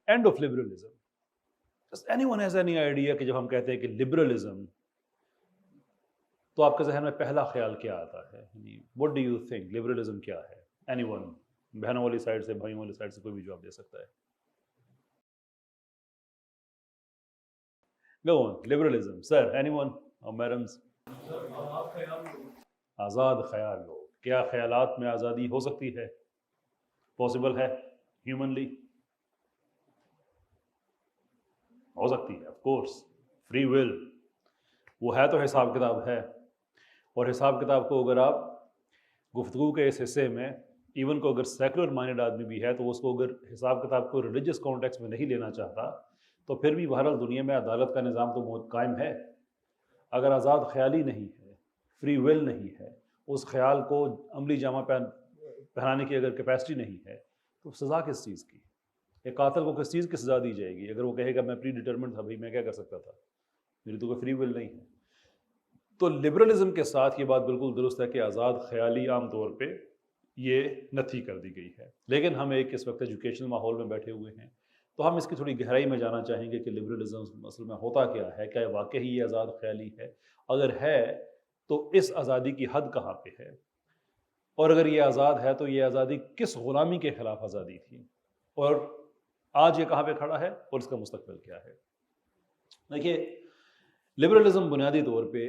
And of liberalism. Does anyone has any idea کہ جب ہم کہتے ہیں کہ لبرلزم تو آپ کے ذہن میں پہلا خیال کیا آتا ہے؟ what do you think liberalism کیا ہے؟ anyone؟ بہنوں والی سائڈ سے، بھائیوں والی سائڈ سے کوئی بھی جواب دے سکتا ہے. Go on, liberalism. Sir, anyone? Or madams? آزاد خیال لوگ. کیا خیالات میں آزادی ہو سکتی ہے؟ پاسبل ہے ہیومنلی؟ ہو سکتی ہے، آف کورس. فری ول وہ ہے تو حساب کتاب ہے، اور حساب کتاب کو اگر آپ گفتگو کے اس حصے میں ایون کو اگر سیکولر مائنڈ آدمی بھی ہے تو اس کو اگر حساب کتاب کو ریلیجس کانٹیکس میں نہیں لینا چاہتا تو پھر بھی بہرحال دنیا میں عدالت کا نظام تو بہت قائم ہے. اگر آزاد خیالی نہیں ہے، فری ول نہیں ہے، اس خیال کو عملی جامہ پہنانے کی اگر کیپیسٹی نہیں ہے تو سزا کس چیز کی؟ ایک قاتل کو کس چیز کی سزا دی جائے گی اگر وہ کہے گا میں پری ڈیٹرمنٹ تھا، بھائی میں کیا کر سکتا تھا، میری تو کوئی فری ول نہیں ہے. تو لبرلزم کے ساتھ یہ بات بالکل درست ہے کہ آزاد خیالی عام طور پہ یہ نفی کر دی گئی ہے. لیکن ہم ایک اس وقت ایجوکیشنل ماحول میں بیٹھے ہوئے ہیں تو ہم اس کی تھوڑی گہرائی میں جانا چاہیں گے کہ لبرلزم اصل میں ہوتا کیا ہے، کیا واقعی یہ آزاد خیالی ہے؟ اگر ہے تو اس آزادی کی حد کہاں پہ ہے؟ اور اگر یہ آزاد ہے تو یہ آزادی کس غلامی کے خلاف آزادی تھی، اور آج یہ کہاں پہ کھڑا ہے، اور اس کا مستقبل کیا ہے؟ دیکھیے، لبرلزم بنیادی طور پہ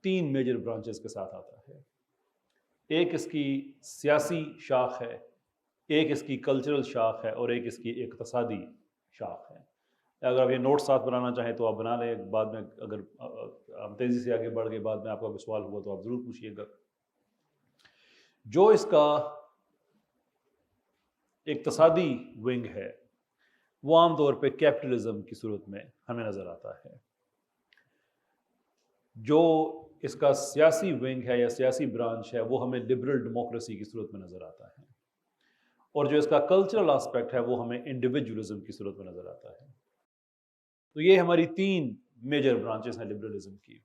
تین میجر برانچز کے ساتھ آتا ہے. ایک اس کی سیاسی شاخ ہے، ایک اس کی کلچرل شاخ ہے، اور ایک اس کی اقتصادی شاخ ہے. اگر آپ یہ نوٹ ساتھ بنانا چاہیں تو آپ بنا لیں، بعد میں اگر ہم تیزی سے آگے بڑھ گئے بعد میں آپ کا کوئی سوال ہوا تو آپ ضرور پوچھیے گا. جو اس کا اقتصادی ونگ ہے وہ عام طور پہ کیپٹلزم کی صورت میں ہمیں نظر آتا ہے. جو اس کا سیاسی ونگ ہے یا سیاسی برانچ ہے وہ ہمیں لبرل ڈیموکریسی کی صورت میں نظر آتا ہے، اور جو اس کا کلچرل آسپیکٹ ہے وہ ہمیں انڈیویجولزم کی صورت میں نظر آتا ہے. تو یہ ہماری تین میجر برانچز ہیں لبرلزم کی.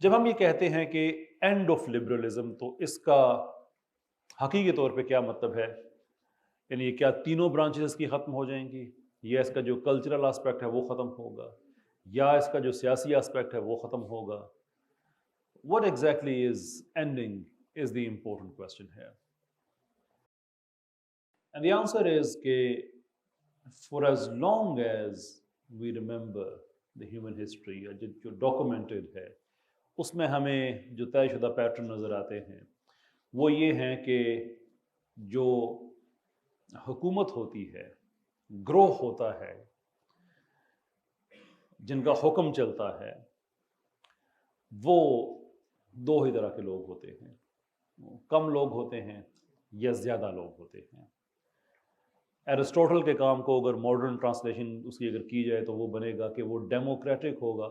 جب ہم یہ کہتے ہیں کہ اینڈ آف لبرلزم تو اس کا حقیقی طور پہ کیا مطلب ہے؟ یعنی کیا تینوں برانچز اس کی ختم ہو جائیں گی، یا اس کا جو کلچرل آسپیکٹ ہے وہ ختم ہوگا، یا اس کا جو سیاسی آسپیکٹ ہے وہ ختم ہوگا؟ What exactly is ending is the important question here. And the answer is کہ for as long as we remember the human history جو documented ہے اس میں ہمیں جو طے شدہ پیٹرن نظر آتے ہیں وہ یہ ہیں کہ جو حکومت ہوتی ہے، گروہ ہوتا ہے، جن کا حکم چلتا ہے، وہ دو ہی طرح کے لوگ ہوتے ہیں. کم لوگ ہوتے ہیں یا زیادہ لوگ ہوتے ہیں. ایرسٹوٹل کے کام کو اگر ماڈرن ٹرانسلیشن اس کی اگر کی جائے تو وہ بنے گا کہ وہ ڈیموکریٹک ہوگا،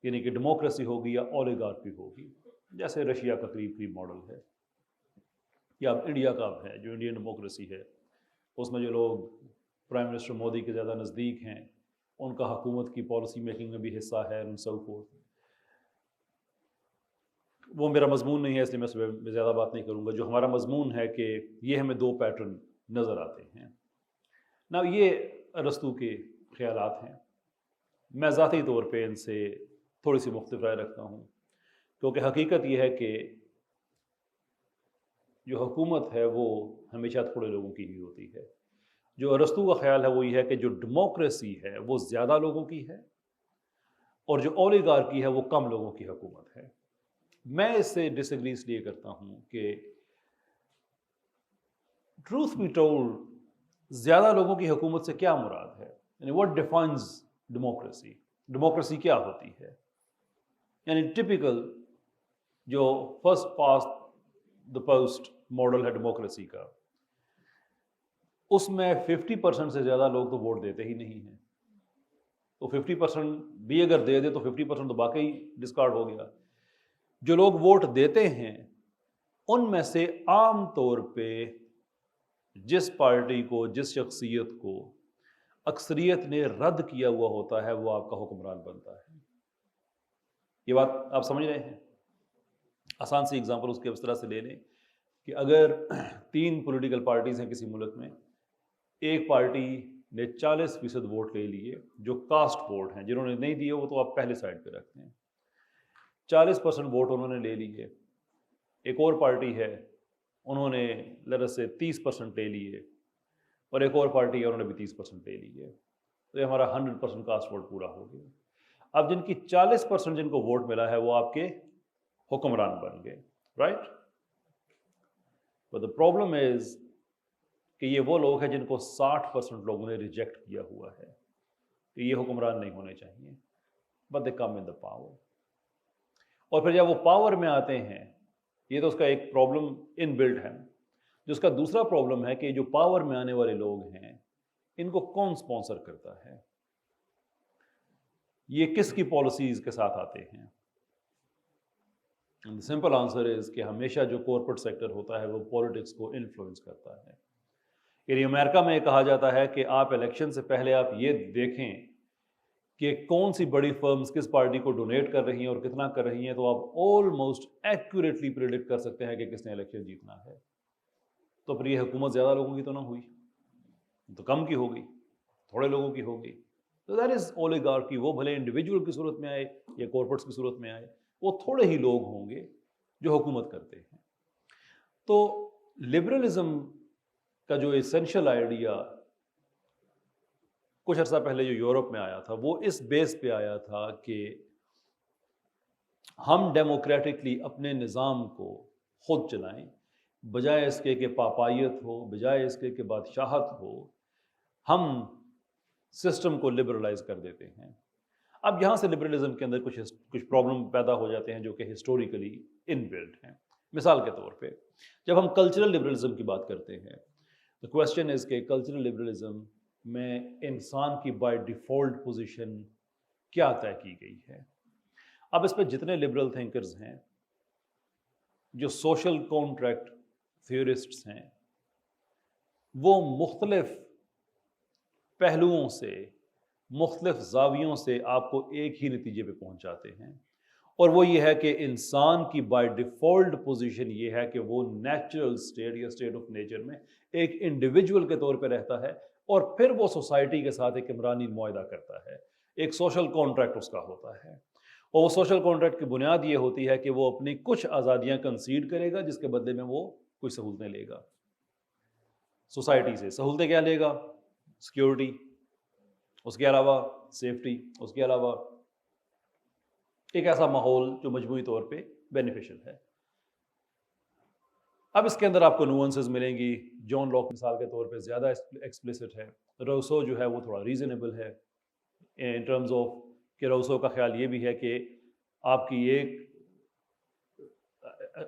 یعنی کہ ڈیموکریسی ہوگی یا اولیگارکی ہوگی، جیسے رشیا کا قریب ماڈل ہے، یا انڈیا کا ہے جو انڈین ڈیموکریسی ہے. اس میں جو لوگ پرائم منسٹر مودی کے زیادہ نزدیک ہیں ان کا حکومت کی پالیسی میکنگ میں بھی حصہ ہے and so forth. وہ میرا مضمون نہیں ہے اس لیے میں اس پہ زیادہ بات نہیں کروں گا. جو ہمارا مضمون ہے کہ یہ ہمیں دو پیٹرن نظر آتے ہیں. نا یہ ارسطو کے خیالات ہیں، میں ذاتی طور پہ ان سے تھوڑی سی مختلف رائے رکھتا ہوں، کیونکہ حقیقت یہ ہے کہ جو حکومت ہے وہ ہمیشہ تھوڑے لوگوں کی ہی ہوتی ہے. جو ارسطو کا خیال ہے وہ یہ ہے کہ جو ڈیموکریسی ہے وہ زیادہ لوگوں کی ہے، اور جو اولیگارکی ہے وہ کم لوگوں کی حکومت ہے. میں اس سے ڈس ایگری اس لیے کرتا ہوں کہ ٹروتھ بی ٹولڈ زیادہ لوگوں کی حکومت سے کیا مراد ہے؟ یعنی واٹ ڈیفائنز ڈیموکریسی؟ ڈیموکریسی کیا ہوتی ہے؟ یعنی ٹپیکل جو first past the post model ہے ڈیموکریسی کا، اس میں 50% سے زیادہ لوگ تو ووٹ دیتے ہی نہیں ہیں. تو 50% بھی اگر دے دے تو 50% تو باقی ڈسکارڈ ہو گیا. جو لوگ ووٹ دیتے ہیں ان میں سے عام طور پہ جس پارٹی کو، جس شخصیت کو اکثریت نے رد کیا ہوا ہوتا ہے وہ آپ کا حکمران بنتا ہے. یہ بات آپ سمجھ رہے ہیں؟ آسان سی اگزامپل اس کے اس طرح سے لے لیں کہ اگر 3 پولیٹیکل پارٹیز ہیں کسی ملک میں، ایک پارٹی نے 40% ووٹ لے لیے جو کاسٹ ووٹ ہیں، جنہوں نے نہیں دیے وہ تو آپ پہلے سائڈ پہ رکھتے ہیں. 40% ووٹ انہوں نے لے لیے. ایک اور پارٹی ہے انہوں نے لرز سے 30% لے لیے، اور ایک اور پارٹی ہے انہوں نے بھی 30% لے لیے. تو یہ ہمارا 100% کاسٹ ووٹ پورا ہو گیا. اب جن کی 40% جن کو ووٹ ملا ہے وہ آپ کے حکمران بن گئے، right? But the problem is کہ یہ وہ لوگ ہیں جن کو 60% لوگوں نے ریجیکٹ کیا ہوا ہے کہ یہ حکمران نہیں ہونے چاہیے، but they come in the power. اور پھر جب وہ پاور میں آتے ہیں، یہ تو اس کا ایک پرابلم ان بلڈ ہے. جو اس کا دوسرا پرابلم ہے کہ جو پاور میں آنے والے لوگ ہیں ان کو کون سپانسر کرتا ہے، یہ کس کی پالیسیز کے ساتھ آتے ہیں؟ سمپل آنسر از کہ ہمیشہ جو کارپوریٹ سیکٹر ہوتا ہے وہ پولیٹکس کو انفلوئنس کرتا ہے. یعنی امریکہ میں کہا جاتا ہے کہ آپ الیکشن سے پہلے آپ یہ دیکھیں کہ کون سی بڑی فرمز کس پارٹی کو ڈونیٹ کر رہی ہیں اور کتنا کر رہی ہیں، تو آپ آلموسٹ ایکوریٹلی پریڈکٹ کر سکتے ہیں کہ کس نے الیکشن جیتنا ہے. تو پھر یہ حکومت زیادہ لوگوں کی تو نہ ہوئی، تو کم کی ہوگی، تھوڑے لوگوں کی ہوگی. تو دیٹ از اولیگارکی. وہ بھلے انڈیویجول کی صورت میں آئے یا کارپوریٹس کی صورت میں آئے، وہ تھوڑے ہی لوگ ہوں گے جو حکومت کرتے ہیں. تو لبرلزم کا جو ایسنشل آئیڈیا کچھ عرصہ پہلے جو یورپ میں آیا تھا وہ اس بیس پہ آیا تھا کہ ہم ڈیموکریٹکلی اپنے نظام کو خود چلائیں، بجائے اس کے کہ پاپائیت ہو، بجائے اس کے کہ بادشاہت ہو، ہم سسٹم کو لبرلائز کر دیتے ہیں. اب یہاں سے لبرلزم کے اندر کچھ پرابلم پیدا ہو جاتے ہیں جو کہ ہسٹوریکلی ان بلڈ ہیں. مثال کے طور پہ جب ہم کلچرل لبرلزم کی بات کرتے ہیں، the question is کہ کلچرل لبرلزم میں انسان کی بائی ڈیفالٹ پوزیشن کیا طے کی گئی ہے. اب اس پہ جتنے لبرل تھنکرز ہیں، جو سوشل کانٹریکٹ تھیورسٹس ہیں، وہ مختلف پہلوؤں سے، مختلف زاویوں سے آپ کو ایک ہی نتیجے پہ پہنچاتے ہیں، اور وہ یہ ہے کہ انسان کی بائی ڈیفالٹ پوزیشن یہ ہے کہ وہ نیچرل اسٹیٹ یا اسٹیٹ آف نیچر میں ایک انڈیویجول کے طور پہ رہتا ہے، اور پھر وہ سوسائٹی کے ساتھ ایک عمرانی معاہدہ کرتا ہے، ایک سوشل کانٹریکٹ اس کا ہوتا ہے. اور وہ سوشل کانٹریکٹ کی بنیاد یہ ہوتی ہے کہ وہ اپنی کچھ آزادیاں کنسیڈ کرے گا جس کے بدلے میں وہ کچھ سہولتیں لے گا. سوسائٹی سے سہولتیں کیا لے گا؟ سیکیورٹی، اس کے علاوہ سیفٹی، اس کے علاوہ ایک ایسا ماحول جو مجموعی طور پہ بینیفیشل ہے. اب اس کے اندر آپ کو نوانسز ملیں گی. جان لاک مثال کے طور پہ زیادہ ایکسپلیسٹ ہے. روسو جو ہے وہ تھوڑا ریزنیبل ہے ان ٹرمز آف کہ روسو کا خیال یہ بھی ہے کہ آپ کی ایک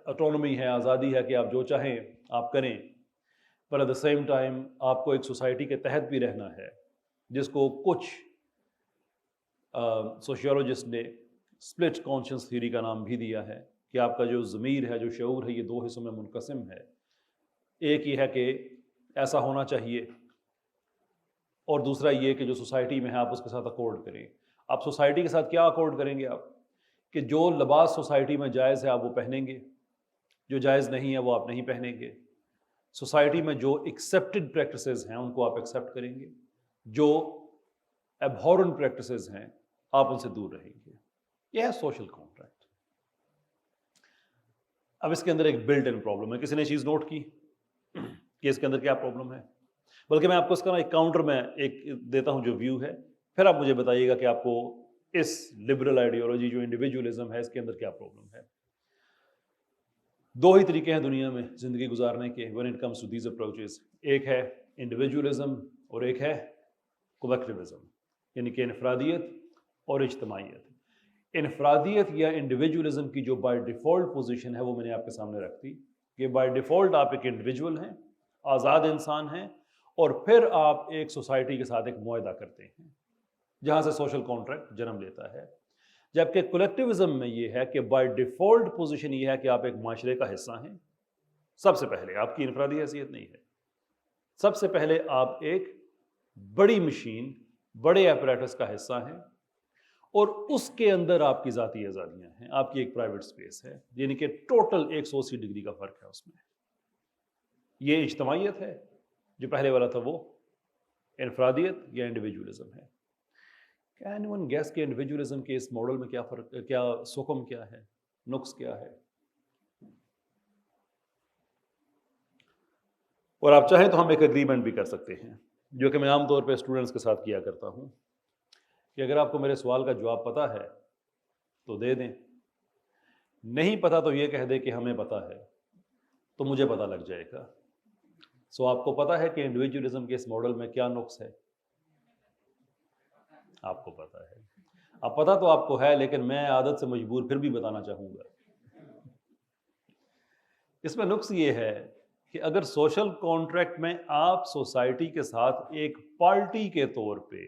اٹونومی ہے، آزادی ہے کہ آپ جو چاہیں آپ کریں، پر ایٹ دا سیم ٹائم آپ کو ایک سوسائٹی کے تحت بھی رہنا ہے، جس کو کچھ سوشیولوجسٹ نے اسپلٹ کانشنس تھیوری کا نام بھی دیا ہے کہ آپ کا جو ضمیر ہے، جو شعور ہے، یہ دو حصوں میں منقسم ہے. ایک یہ ہے کہ ایسا ہونا چاہیے، اور دوسرا یہ کہ جو سوسائٹی میں ہے آپ اس کے ساتھ اکارڈ کریں. آپ سوسائٹی کے ساتھ کیا اکارڈ کریں گے؟ آپ کہ جو لباس سوسائٹی میں جائز ہے آپ وہ پہنیں گے، جو جائز نہیں ہے وہ آپ نہیں پہنیں گے. سوسائٹی میں جو ایکسیپٹڈ پریکٹسز ہیں ان کو آپ ایکسیپٹ کریں گے، جو ایبہورنٹ پریکٹسز ہیں آپ ان سے دور رہیں گے. یہ ہے سوشل کانٹریکٹ. اب اس کے اندر ایک بلٹ ان پرابلم ہے. کسی نے چیز نوٹ کی کہ اس کے اندر کیا پرابلم ہے؟ بلکہ میں آپ کو اس کا ایک کاؤنٹر میں ایک دیتا ہوں جو ویو ہے، پھر آپ مجھے بتائیے گا کہ آپ کو اس لبرل آئیڈیالوجی جو انڈیویجولزم ہے اس کے اندر کیا پرابلم ہے. دو ہی طریقے ہیں دنیا میں زندگی گزارنے کے when it comes to these approaches. ایک ہے انڈیویجولزم اور ایک ہے کولیکٹیوزم، یعنی کہ انفرادیت اور اجتماعیت. انفرادیت یا انڈیویجولزم کی جو بائی ڈیفالٹ پوزیشن ہے وہ میں نے آپ کے سامنے رکھ دی کہ بائی ڈیفالٹ آپ ایک انڈیویجول ہیں، آزاد انسان ہیں، اور پھر آپ ایک سوسائٹی کے ساتھ ایک معاہدہ کرتے ہیں جہاں سے سوشل کانٹریکٹ جنم لیتا ہے. جبکہ کولیکٹیوزم میں یہ ہے کہ بائی ڈیفالٹ پوزیشن یہ ہے کہ آپ ایک معاشرے کا حصہ ہیں. سب سے پہلے آپ کی انفرادی حیثیت نہیں ہے، سب سے پہلے آپ ایک بڑی مشین، بڑے ایپریٹس کا حصہ ہیں، اور اس کے اندر آپ کی ذاتی آزادیاں ہیں، آپ کی ایک پرائیویٹ سپیس ہے، یعنی کہ ٹوٹل 180 ڈگری کا فرق ہے اس میں. یہ اجتماعیت ہے. جو پہلے والا تھا وہ انفرادیت یا انڈیویجولزم ہے. کین ون گیس کہ انڈیویجولزم کے اس ماڈل میں کیا فرق، کیا سکم کیا ہے، نقص کیا ہے؟ اور آپ چاہیں تو ہم ایک اگریمنٹ بھی کر سکتے ہیں، جو کہ میں عام طور پہ اسٹوڈنٹس کے ساتھ کیا کرتا ہوں، کہ اگر آپ کو میرے سوال کا جواب پتہ ہے تو دے دیں، نہیں پتہ تو یہ کہہ دیں کہ ہمیں پتہ ہے، تو مجھے پتہ لگ جائے گا. سو آپ کو پتہ ہے کہ انڈیویجولزم کے اس ماڈل میں کیا نقص ہے؟ آپ کو پتہ ہے. اب پتہ تو آپ کو ہے، لیکن میں عادت سے مجبور پھر بھی بتانا چاہوں گا. اس میں نقص یہ ہے کہ اگر سوشل کانٹریکٹ میں آپ سوسائٹی کے ساتھ ایک پارٹی کے طور پہ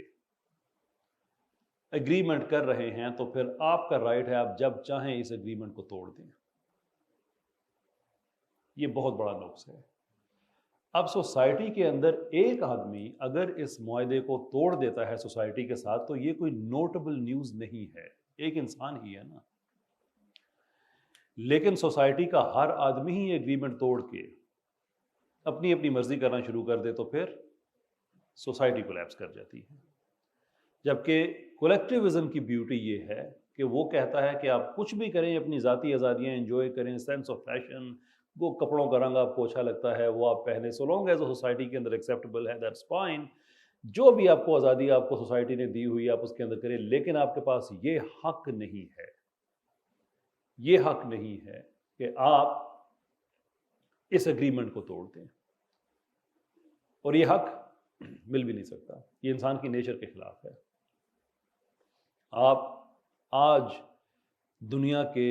اگریمنٹ کر رہے ہیں تو پھر آپ کا رائٹ ہے آپ جب چاہیں اس اگریمنٹ کو توڑ دیں. یہ بہت بڑا نقص ہے. اب سوسائٹی کے اندر ایک آدمی اگر اس معاہدے کو توڑ دیتا ہے سوسائٹی کے ساتھ تو یہ کوئی نوٹیبل نیوز نہیں ہے، ایک انسان ہی ہے نا. لیکن سوسائٹی کا ہر آدمی ہی ایگریمنٹ توڑ کے اپنی اپنی مرضی کرنا شروع کر دے تو پھر سوسائٹی کولیپس کر جاتی ہے. جبکہ کولیکٹیوزم کی بیوٹی یہ ہے کہ وہ کہتا ہے کہ آپ کچھ بھی کریں، اپنی ذاتی آزادیاں انجوائے کریں، سینس آف فیشن، وہ کپڑوں کا رنگ آپ کو اچھا لگتا ہے وہ آپ پہنے، سو لانگ ایز سوسائٹی کے اندر ایکسیپٹیبل ہے، دیٹس فائن. جو بھی آپ کو آزادی آپ کو سوسائٹی نے دی ہوئی آپ اس کے اندر کریں، لیکن آپ کے پاس یہ حق نہیں ہے، یہ حق نہیں ہے کہ آپ اس اگریمنٹ کو توڑ دیں. اور یہ حق مل بھی نہیں سکتا، یہ انسان کی نیچر کے خلاف ہے. آپ آج دنیا کے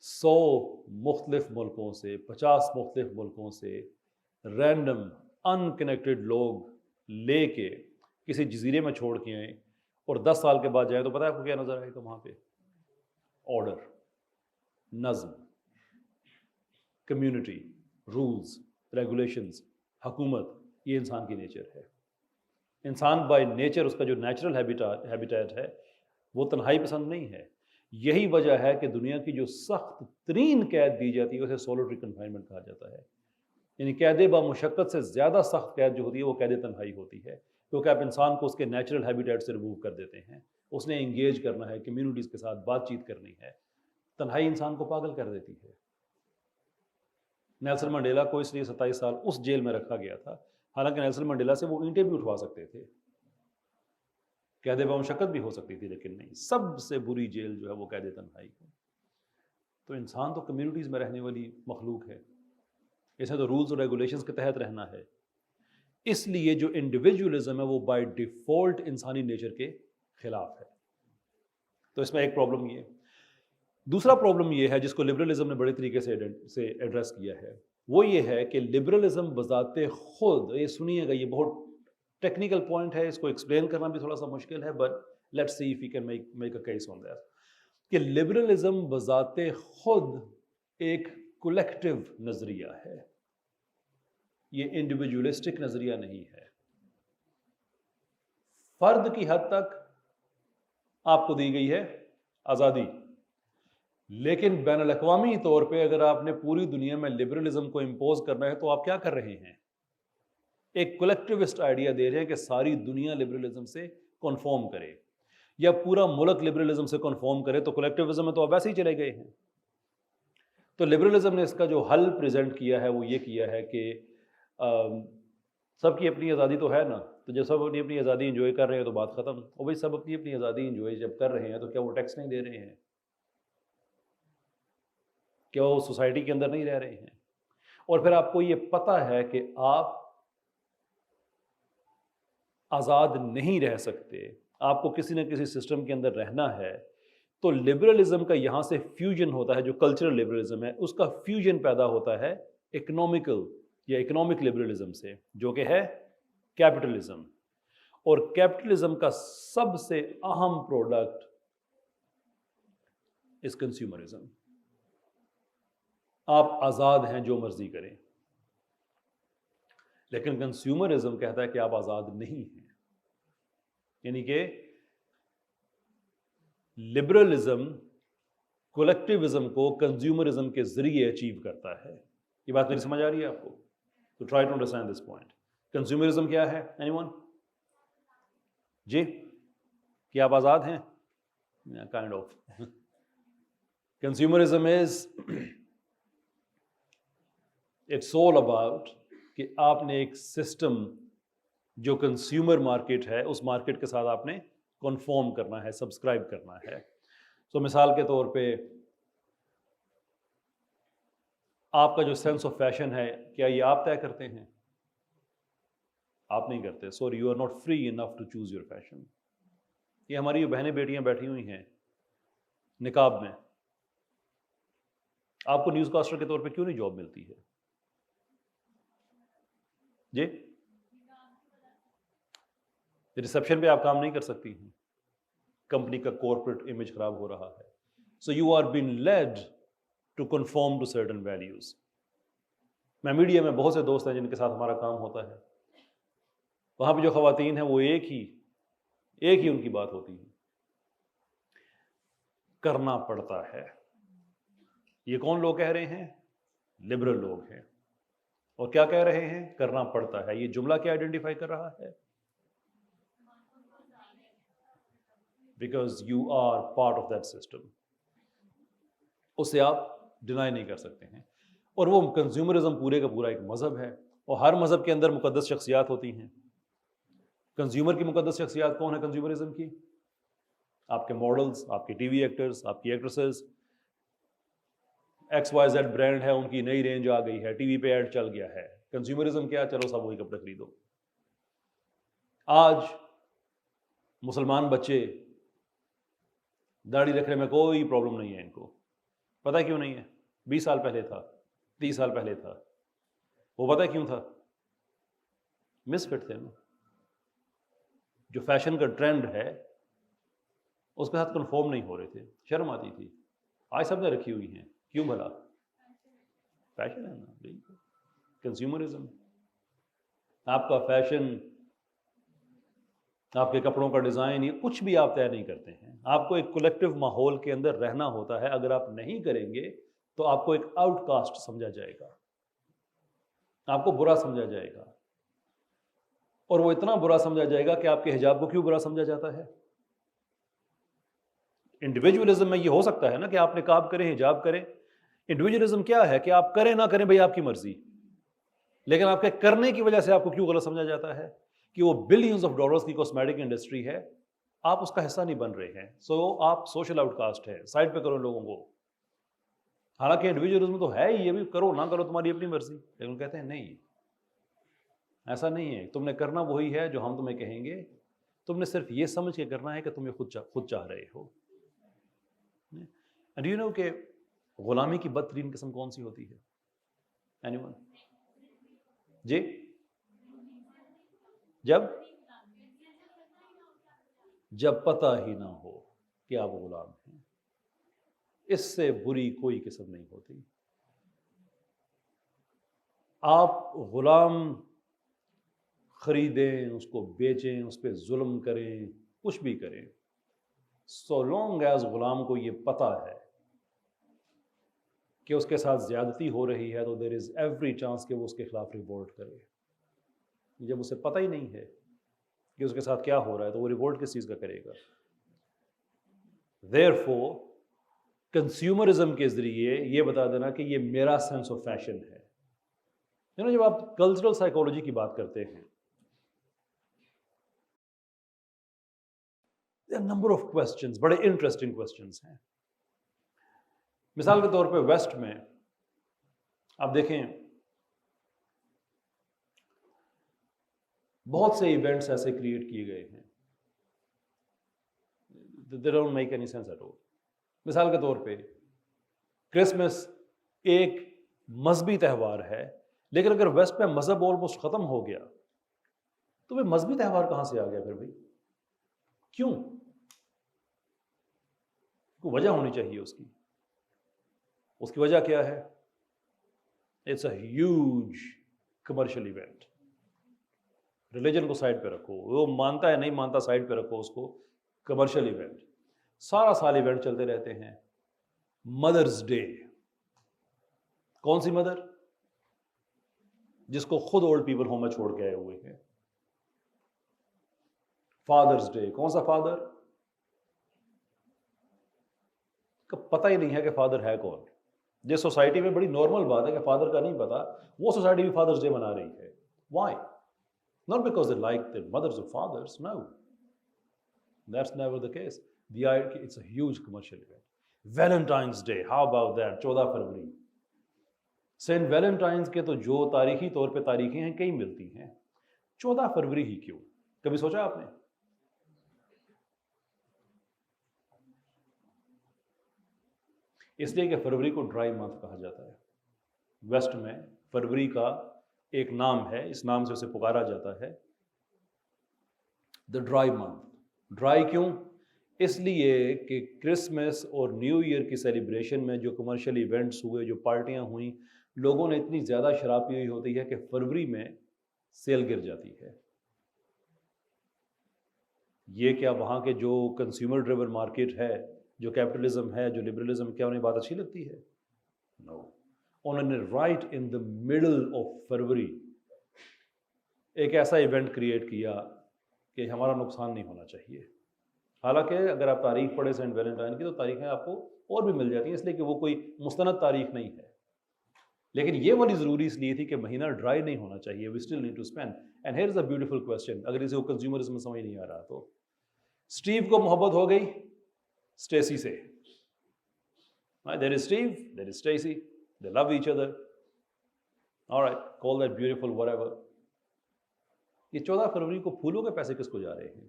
100 مختلف ملکوں سے، 50 مختلف ملکوں سے رینڈم ان کنیکٹڈ لوگ لے کے کسی جزیرے میں چھوڑ کے آئیں اور 10 سال کے بعد جائیں تو پتہ ہے آپ کو کیا نظر آئے گا وہاں پہ؟ آرڈر، نظم، کمیونٹی، رولز، ریگولیشنز، حکومت. یہ انسان کی نیچر ہے. انسان بائی نیچر اس کا جو نیچرل ہیبیٹیٹ ہے وہ تنہائی پسند نہیں ہے. یہی وجہ ہے کہ دنیا کی جو سخت ترین قید دی جاتی ہے اسے سولٹری کنفائنمنٹ کہا جاتا ہے. یعنی قید بامشقت سے زیادہ سخت قید جو ہوتی ہے وہ قید تنہائی ہوتی ہے، کیونکہ آپ انسان کو اس کے نیچرل ہیبیٹیٹ سے ریموو کر دیتے ہیں. اس نے انگیج کرنا ہے، کمیونٹیز کے ساتھ بات چیت کرنی ہے. تنہائی انسان کو پاگل کر دیتی ہے. نیلسن منڈیلا کو اس لیے 27 سال اس جیل میں رکھا گیا تھا، حالانکہ نیلسن منڈیلا سے وہ اینٹیں بھی اٹھوا سکتے تھے، قید بامشقت بھی ہو سکتی تھی، لیکن نہیں. سب سے بری جیل جو ہے وہ قید تنہائی ہے. تو انسان تو کمیونٹیز میں رہنے والی مخلوق ہے، اسے تو رولز اور ریگولیشنز کے تحت رہنا ہے. اس لیے جو انڈیویجولزم ہے وہ بائی ڈیفالٹ انسانی نیچر کے خلاف ہے. تو اس میں ایک پرابلم یہ ہے. دوسرا پرابلم یہ ہے جس کو لبرلزم نے بڑے طریقے سے ایڈریس کیا ہے، وہ یہ ہے کہ لبرلزم بذات خود، یہ سنیے گا یہ بہت ٹیکنیکل پوائنٹ ہے، اس کو ایکسپلین کرنا بھی تھوڑا سا مشکل ہے، but let's see if we can make a case on that, کہ لبرلزم بذات خود ایک کولیکٹیو نظریہ ہے، یہ انڈیویجولسٹک نظریہ نہیں ہے. فرد کی حد تک آپ کو دی گئی ہے آزادی، لیکن بین الاقوامی طور پہ اگر آپ نے پوری دنیا میں لبرلزم کو امپوز کرنا ہے تو آپ کیا کر رہے ہیں؟ ایک کولیکٹیوسٹ آئیڈیا دے رہے ہیں کہ ساری دنیا لبرلزم سے کنفارم کرے، یا پورا ملک لبرلزم سے کنفارم کرے. تو کولیکٹیوزم میں تو آپ ویسے ہی چلے گئے ہیں. تو لبرلزم نے اس کا جو حل پریزنٹ کیا ہے وہ یہ کیا ہے کہ سب کی اپنی آزادی تو ہے نا، تو جب سب اپنی اپنی آزادی انجوائے کر رہے ہیں تو بات ختم. اور بھائی سب اپنی اپنی آزادی انجوائے جب کر رہے ہیں تو کیا وہ ٹیکس نہیں دے رہے ہیں؟ کیا وہ سوسائٹی کے اندر نہیں رہ رہے ہیں؟ اور پھر آپ کو یہ پتہ ہے کہ آپ آزاد نہیں رہ سکتے، آپ کو کسی نہ کسی سسٹم کے اندر رہنا ہے. تو لبرلزم کا یہاں سے فیوژن ہوتا ہے، جو کلچرل لبرلزم ہے اس کا فیوژن پیدا ہوتا ہے اکنومیکل یا اکنامک لبرلزم سے، جو کہ ہے کیپٹلزم. اور کیپٹلزم کا سب سے اہم پروڈکٹ از کنزیومرزم. آپ آزاد ہیں جو مرضی کریں، لیکن کنزیومرزم کہتا ہے کہ آپ آزاد نہیں ہیں. یعنی کہ لبرلزم کولیکٹیوزم کو کنزیومرزم کے ذریعے اچیو کرتا ہے. یہ بات میری سمجھ آ رہی ہے آپ کو؟ تو try to understand this point. Consumerism کیا ہے؟ Anyone? جی کیا آپ آزاد ہیں؟ Kind of. Consumerism is it's all about کہ آپ نے ایک سسٹم جو کنزیومر مارکیٹ ہے اس مارکیٹ کے ساتھ آپ نے کنفارم کرنا ہے، سبسکرائب کرنا ہے. سو مثال کے طور پہ آپ کا جو سینس آف فیشن ہے کیا یہ آپ طے کرتے ہیں؟ آپ نہیں کرتے. So you are not free enough to choose your fashion. یہ ہماری بہنیں بیٹیاں بیٹھی ہوئی ہیں نقاب میں، آپ کو نیوز کاسٹر کے طور پہ کیوں نہیں جاب ملتی ہے؟ جی ریسیپشن پہ آپ کام نہیں کر سکتی ہیں، کمپنی کا کارپوریٹ امیج خراب ہو رہا ہے. So you are been led to conform to certain values. میں میڈیا میں بہت سے دوست ہیں جن کے ساتھ ہمارا کام ہوتا ہے، وہاں پہ جو خواتین ہیں وہ ایک ہی ان کی بات ہوتی ہے، کرنا پڑتا ہے. یہ کون لوگ کہہ رہے ہیں؟ لبرل لوگ ہیں. اور کیا کہہ رہے ہیں؟ کرنا پڑتا ہے. یہ جملہ کیا آئیڈینٹیفائی کر رہا ہے؟ Because you are part of that system. اسے آپ ڈینائی نہیں کر سکتے ہیں. اور وہ کنزیومرزم پورے کا پورا ایک مذہب ہے، اور ہر مذہب کے اندر مقدس شخصیات ہوتی ہیں. کنزیومر کی مقدس شخصیات کون ہے کنزیومرزم کی؟ آپ کے ماڈلز، آپ کے ٹی وی ایکٹرز، آپ کی actresses. X Y Z brand ہے، ان کی نئی رینج آ گئی ہے، ٹی وی پہ ایڈ چل گیا ہے. کنزیومرزم کیا؟ چلو سب وہی کپڑے خریدو. آج مسلمان بچے داڑھی رکھنے میں کوئی پرابلم نہیں ہے ان کو. پتہ کیوں نہیں ہے؟ 20 سال پہلے تھا، 30 سال پہلے تھا. وہ پتہ کیوں تھا؟ مس فٹ تھے نا. جو فیشن کا ٹرینڈ ہے اس کے ساتھ کنفارم نہیں ہو رہے تھے، شرم آتی تھی. آج سب نے رکھی ہوئی ہیں. کیوں بھلا؟ فیشن ہے نا. کنزیومرزم. آپ کا فیشن، آپ کے کپڑوں کا ڈیزائن، یہ کچھ بھی آپ طے نہیں کرتے ہیں. آپ کو ایک کولیکٹیو ماحول کے اندر رہنا ہوتا ہے. اگر آپ نہیں کریں گے تو آپ کو ایک آؤٹ کاسٹ سمجھا جائے گا، آپ کو برا سمجھا جائے گا. اور وہ اتنا برا سمجھا جائے گا کہ آپ کے حجاب کو کیوں برا سمجھا جاتا ہے؟ انڈیویجولزم میں یہ ہو سکتا ہے نا کہ آپ نقاب کریں، حجاب کریں. انڈیویجولزم کیا ہے کہ آپ کریں نہ کریں بھائی آپ کی مرضی. لیکن آپ کے کرنے کی وجہ سے آپ کو کیوں غلط سمجھا جاتا ہے؟ کہ وہ بلینز آف ڈالرز کی کاسمیٹک انڈسٹری ہے، آپ اس کا حصہ نہیں بن رہے ہیں. سو آپ سوشل آؤٹ کاسٹ ہے. سائڈ پہ کرو لوگوں کو. حالانکہ انڈیویجولزم تو ہے ہی، یہ بھی کرو نہ کرو تمہاری اپنی مرضی. لیکن کہتے ہیں نہیں، ایسا نہیں ہے. تم نے کرنا وہی ہے جو ہم تمہیں کہیں گے. تم نے صرف یہ سمجھ کے کرنا ہے کہ تم یہ خود چاہ رہے ہو. اینڈ یو نو کہ غلامی کی بدترین قسم کون سی ہوتی ہے؟ Anyone? جی جب پتہ ہی نہ ہو کہ آپ غلام ہیں. اس سے بری کوئی قسم نہیں ہوتی. آپ غلام خریدیں، اس کو بیچیں، اس پہ ظلم کریں، کچھ بھی کریں، سو لانگ ایز غلام کو یہ پتہ ہے کہ اس کے ساتھ زیادتی ہو رہی ہے تو دیر از ایوری چانس کہ وہ اس کے خلاف ریوولٹ کرے. جب اسے پتہ ہی نہیں ہے کہ اس کے ساتھ کیا ہو رہا ہے تو وہ ریوولٹ کس چیز کا کرے گا؟ Therefore کنزیومرزم کے ذریعے یہ بتا دینا کہ یہ میرا سینس آف فیشن ہے. جب آپ کلچرل سائیکولوجی کی بات کرتے ہیں، نمبر آف کوسچنز، بڑے انٹرسٹنگ کوسچنز ہیں. مثال کے طور پہ ویسٹ میں آپ دیکھیں بہت سے ایونٹس ایسے کریٹ کیے گئے ہیں they don't make any sense at all. مثال کے طور پہ کرسمس ایک مذہبی تہوار ہے، لیکن اگر ویسٹ میں مذہب آلموسٹ ختم ہو گیا تو وہ مذہبی تہوار کہاں سے آ گیا پھر بھائی؟ کیوں؟ کوئی وجہ ہونی چاہیے اس کی. اس کی وجہ کیا ہے؟ It's a huge commercial event. Religion کو سائڈ پہ رکھو، وہ مانتا ہے نہیں مانتا سائڈ پہ رکھو اس کو. کمرشل ایونٹ سارا سال ایونٹ چلتے رہتے ہیں. مدرز ڈے، کون سی مدر؟ جس کو خود اولڈ پیپل ہوم میں چھوڑ کے آئے ہوئے ہیں. فادرز ڈے, کون سا فادر کا پتہ ہی نہیں ہے کہ فادر ہے کون. جس سوسائٹی میں بڑی نارمل بات ہے کہ فادر کا نہیں پتا, وہ سوسائٹی بھی فادرز ڈے منا رہی ہے. Y? Not because they like their mothers or fathers, no. That's never the case. It's a huge commercial event. Valentine's Day, how about that? 14 فروری. سینٹ ویلنٹائنز کے تو جو تاریخی طور پہ تاریخیں ہیں کئی ملتی ہیں, 14 فروری ہی کیوں؟ کبھی سوچا آپ نے؟ اس لیے کہ فروری کو ڈرائی منتھ کہا جاتا ہے. ویسٹ میں فروری کا ایک نام ہے, اس نام سے اسے پکارا جاتا ہے, دا ڈرائی منتھ. ڈرائی کیوں؟ اس لیے کہ کرسمس اور نیو ایئر کی سیلیبریشن میں جو کمرشل ایونٹس ہوئے, جو پارٹیاں ہوئیں, لوگوں نے اتنی زیادہ شراب پی ہوئی ہوتی ہے کہ فروری میں سیل گر جاتی ہے. یہ کیا وہاں کے جو کنزیومر ڈریون مارکیٹ ہے, جو کیپٹلزم ہے, جو لبرلزم, کیا انہیں بات اچھی لگتی ہے؟ نو. انہوں نے right in the middle of فروری ایک ایسا ایونٹ کریٹ کیا کہ ہمارا نقصان نہیں ہونا چاہیے. حالانکہ اگر آپ تاریخ پڑھیں سینٹ ویلنٹائن کی تو تاریخیں آپ کو اور بھی مل جاتی ہیں, اس لیے کہ وہ کوئی مستند تاریخ نہیں ہے. لیکن یہ والی ضروری اس لیے تھی کہ مہینہ ڈرائی نہیں ہونا چاہیے. We still need to spend. And here is a beautiful question, اگر اسے کنزیومرزم میں سمجھ نہیں آ رہا تو. اسٹیو کو محبت ہو گئی اسٹیسی سے. There is Steve, there is Stacy. They love each other. All right, call that beautiful, whatever. یہ 14 فروری کو پھولوں کے پیسے کس کو جا رہے ہیں؟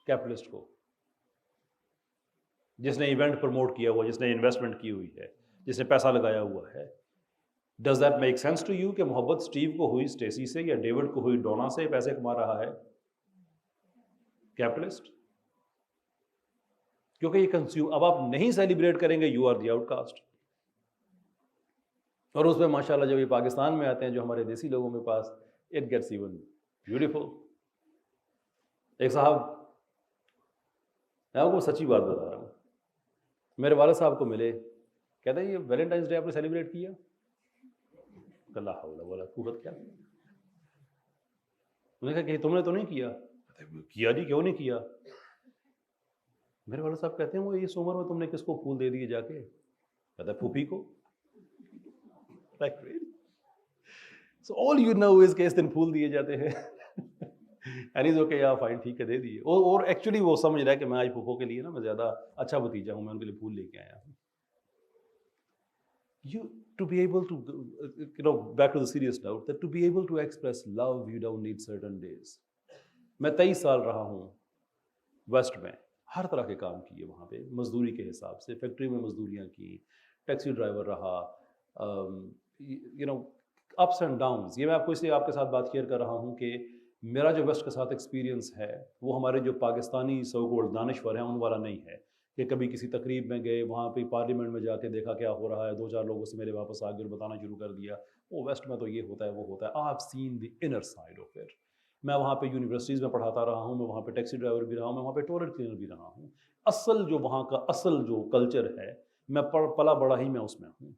کیپٹلسٹ کو, جس نے ایونٹ پروموٹ کیا ہوا, جس نے انویسٹمنٹ کی ہوئی ہے, جس نے پیسہ لگایا ہوا ہے. Does that make sense to you کہ محبت اسٹیو کو ہوئی اسٹیسی سے یا ڈیوڈ کو ہوئی ڈونا سے پیسے کما رہا ہے کیپٹلسٹ؟ کیونکہ یہ اب آپ نہیں سیلیبریٹ کریں گے, یو آر دی آؤٹ کاسٹ. اور اس میں ماشاء اللہ جب یہ پاکستان میں آتے ہیں, جو ہمارے دیسی لوگوں کے پاس, اٹ گیٹس ایون بیوٹیفل. ایک صاحب, میں آپ کو سچی بات بتا رہا ہوں, میرے والد صاحب کو ملے, کہتے ہیں یہ ویلنٹائنس ڈے آپ نے سیلیبریٹ کیا؟ اللہ حول ولا قوت, کیا انہوں نے کہا کہ تم نے تو نہیں کیا. کیا جی, کیوں نہیں کیا؟ میرے والد صاحب کہتے ہیں وہ اس عمر میں تم نے کس کو پھول دے دیے جا کے؟ کہتا ہے پھوپھی کو. So all you know is کہ اس دن پھول دیے جاتے ہیں. And he's okay, yeah, fine, ٹھیک ہے, دے دیے. اور ایکچولی وہ سمجھ رہا ہے کہ میں آج پھوپھو کے لیے نا میں زیادہ اچھا بھتیجا ہوں, میں ان کے لیے پھول لے کے آیا ہوں. You to be able to, back to the serious note, that to be able to express love you don't need certain days. میں 23 سال رہا ہوں ویسٹ میں, ہر طرح کے کام کیے وہاں پہ, مزدوری کے حساب سے, فیکٹری میں مزدوریاں کی, ٹیکسی ڈرائیور رہا, اپس اینڈ ڈاؤنز. یہ میں آپ کو اس لیے آپ کے ساتھ بات شیئر کر رہا ہوں کہ میرا جو ویسٹ کے ساتھ ایکسپیرینس ہے وہ ہمارے جو پاکستانی سو کالڈ دانشور ہیں ان والا نہیں ہے کہ کبھی کسی تقریب میں گئے, وہاں پہ پارلیمنٹ میں جا کے دیکھا کیا ہو رہا ہے, 2-4 لوگوں سے میرے واپس آ گئے اور بتانا شروع کر دیا وہ ویسٹ میں تو یہ ہوتا ہے وہ ہوتا ہے. I have seen the inner side of it. میں وہاں پہ یونیورسٹیز میں پڑھاتا رہا ہوں, میں وہاں پہ ٹیکسی ڈرائیور بھی رہا ہوں, میں وہاں پہ ٹوائلٹ کلینر بھی رہا ہوں. اصل جو وہاں کا اصل جو کلچر ہے میں پلا بڑا ہی میں اس میں ہوں.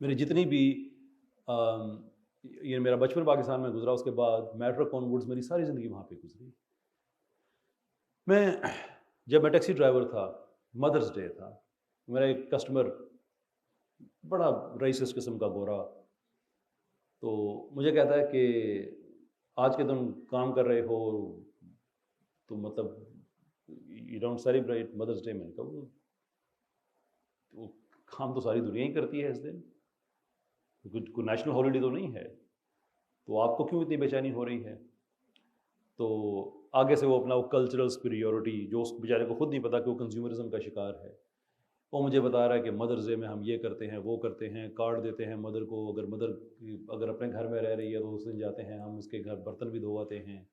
میری جتنی بھی یہ میرا بچپن پاکستان میں گزرا, اس کے بعد میٹرک آن ورڈز میری ساری زندگی وہاں پہ گزری. جب میں ٹیکسی ڈرائیور تھا, مدرس ڈے تھا, میرا ایک کسٹمر بڑا رئیس قسم کا گورا, تو مجھے کہتا ہے کہ آج کے دن کام کر رہے ہو تو مطلب یو ڈونٹ سیلیبریٹ مدرس ڈے. میں نے کہا وہ کام تو ساری دنیا ہی کرتی ہے اس دن, کوئی نیشنل ہالیڈے تو نہیں ہے, تو آپ کو کیوں اتنی بے چینی ہو رہی ہے؟ تو آگے سے وہ اپنا وہ کلچرل سپیریورٹی جو اس بیچارے کو خود نہیں پتا کہ وہ کنزیومرزم کا شکار ہے, وہ مجھے بتا رہا ہے کہ مدرس ڈے میں ہم یہ کرتے ہیں, وہ کرتے ہیں, کارڈ دیتے ہیں مدر کو, اگر اپنے گھر میں رہ رہی ہے تو اس دن جاتے ہیں ہم اس کے گھر برتن بھی دھواتے ہیں,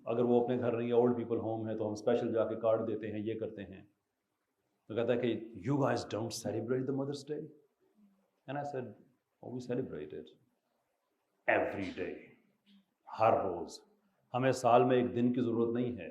اگر وہ اپنے گھر نہیں ہے, اولڈ پیپل ہوم ہے, تو ہم اسپیشل جا کے کارڈ دیتے ہیں, یہ کرتے ہیں. تو کہتا ہے کہ you guys don't celebrate the mothers day. And I said we celebrate it every day, ہر روز. ہمیں سال میں ایک دن کی ضرورت نہیں ہے,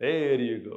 There you go।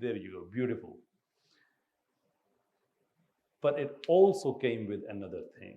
There you go, beautiful। But it also came with another thing,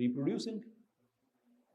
reproducing।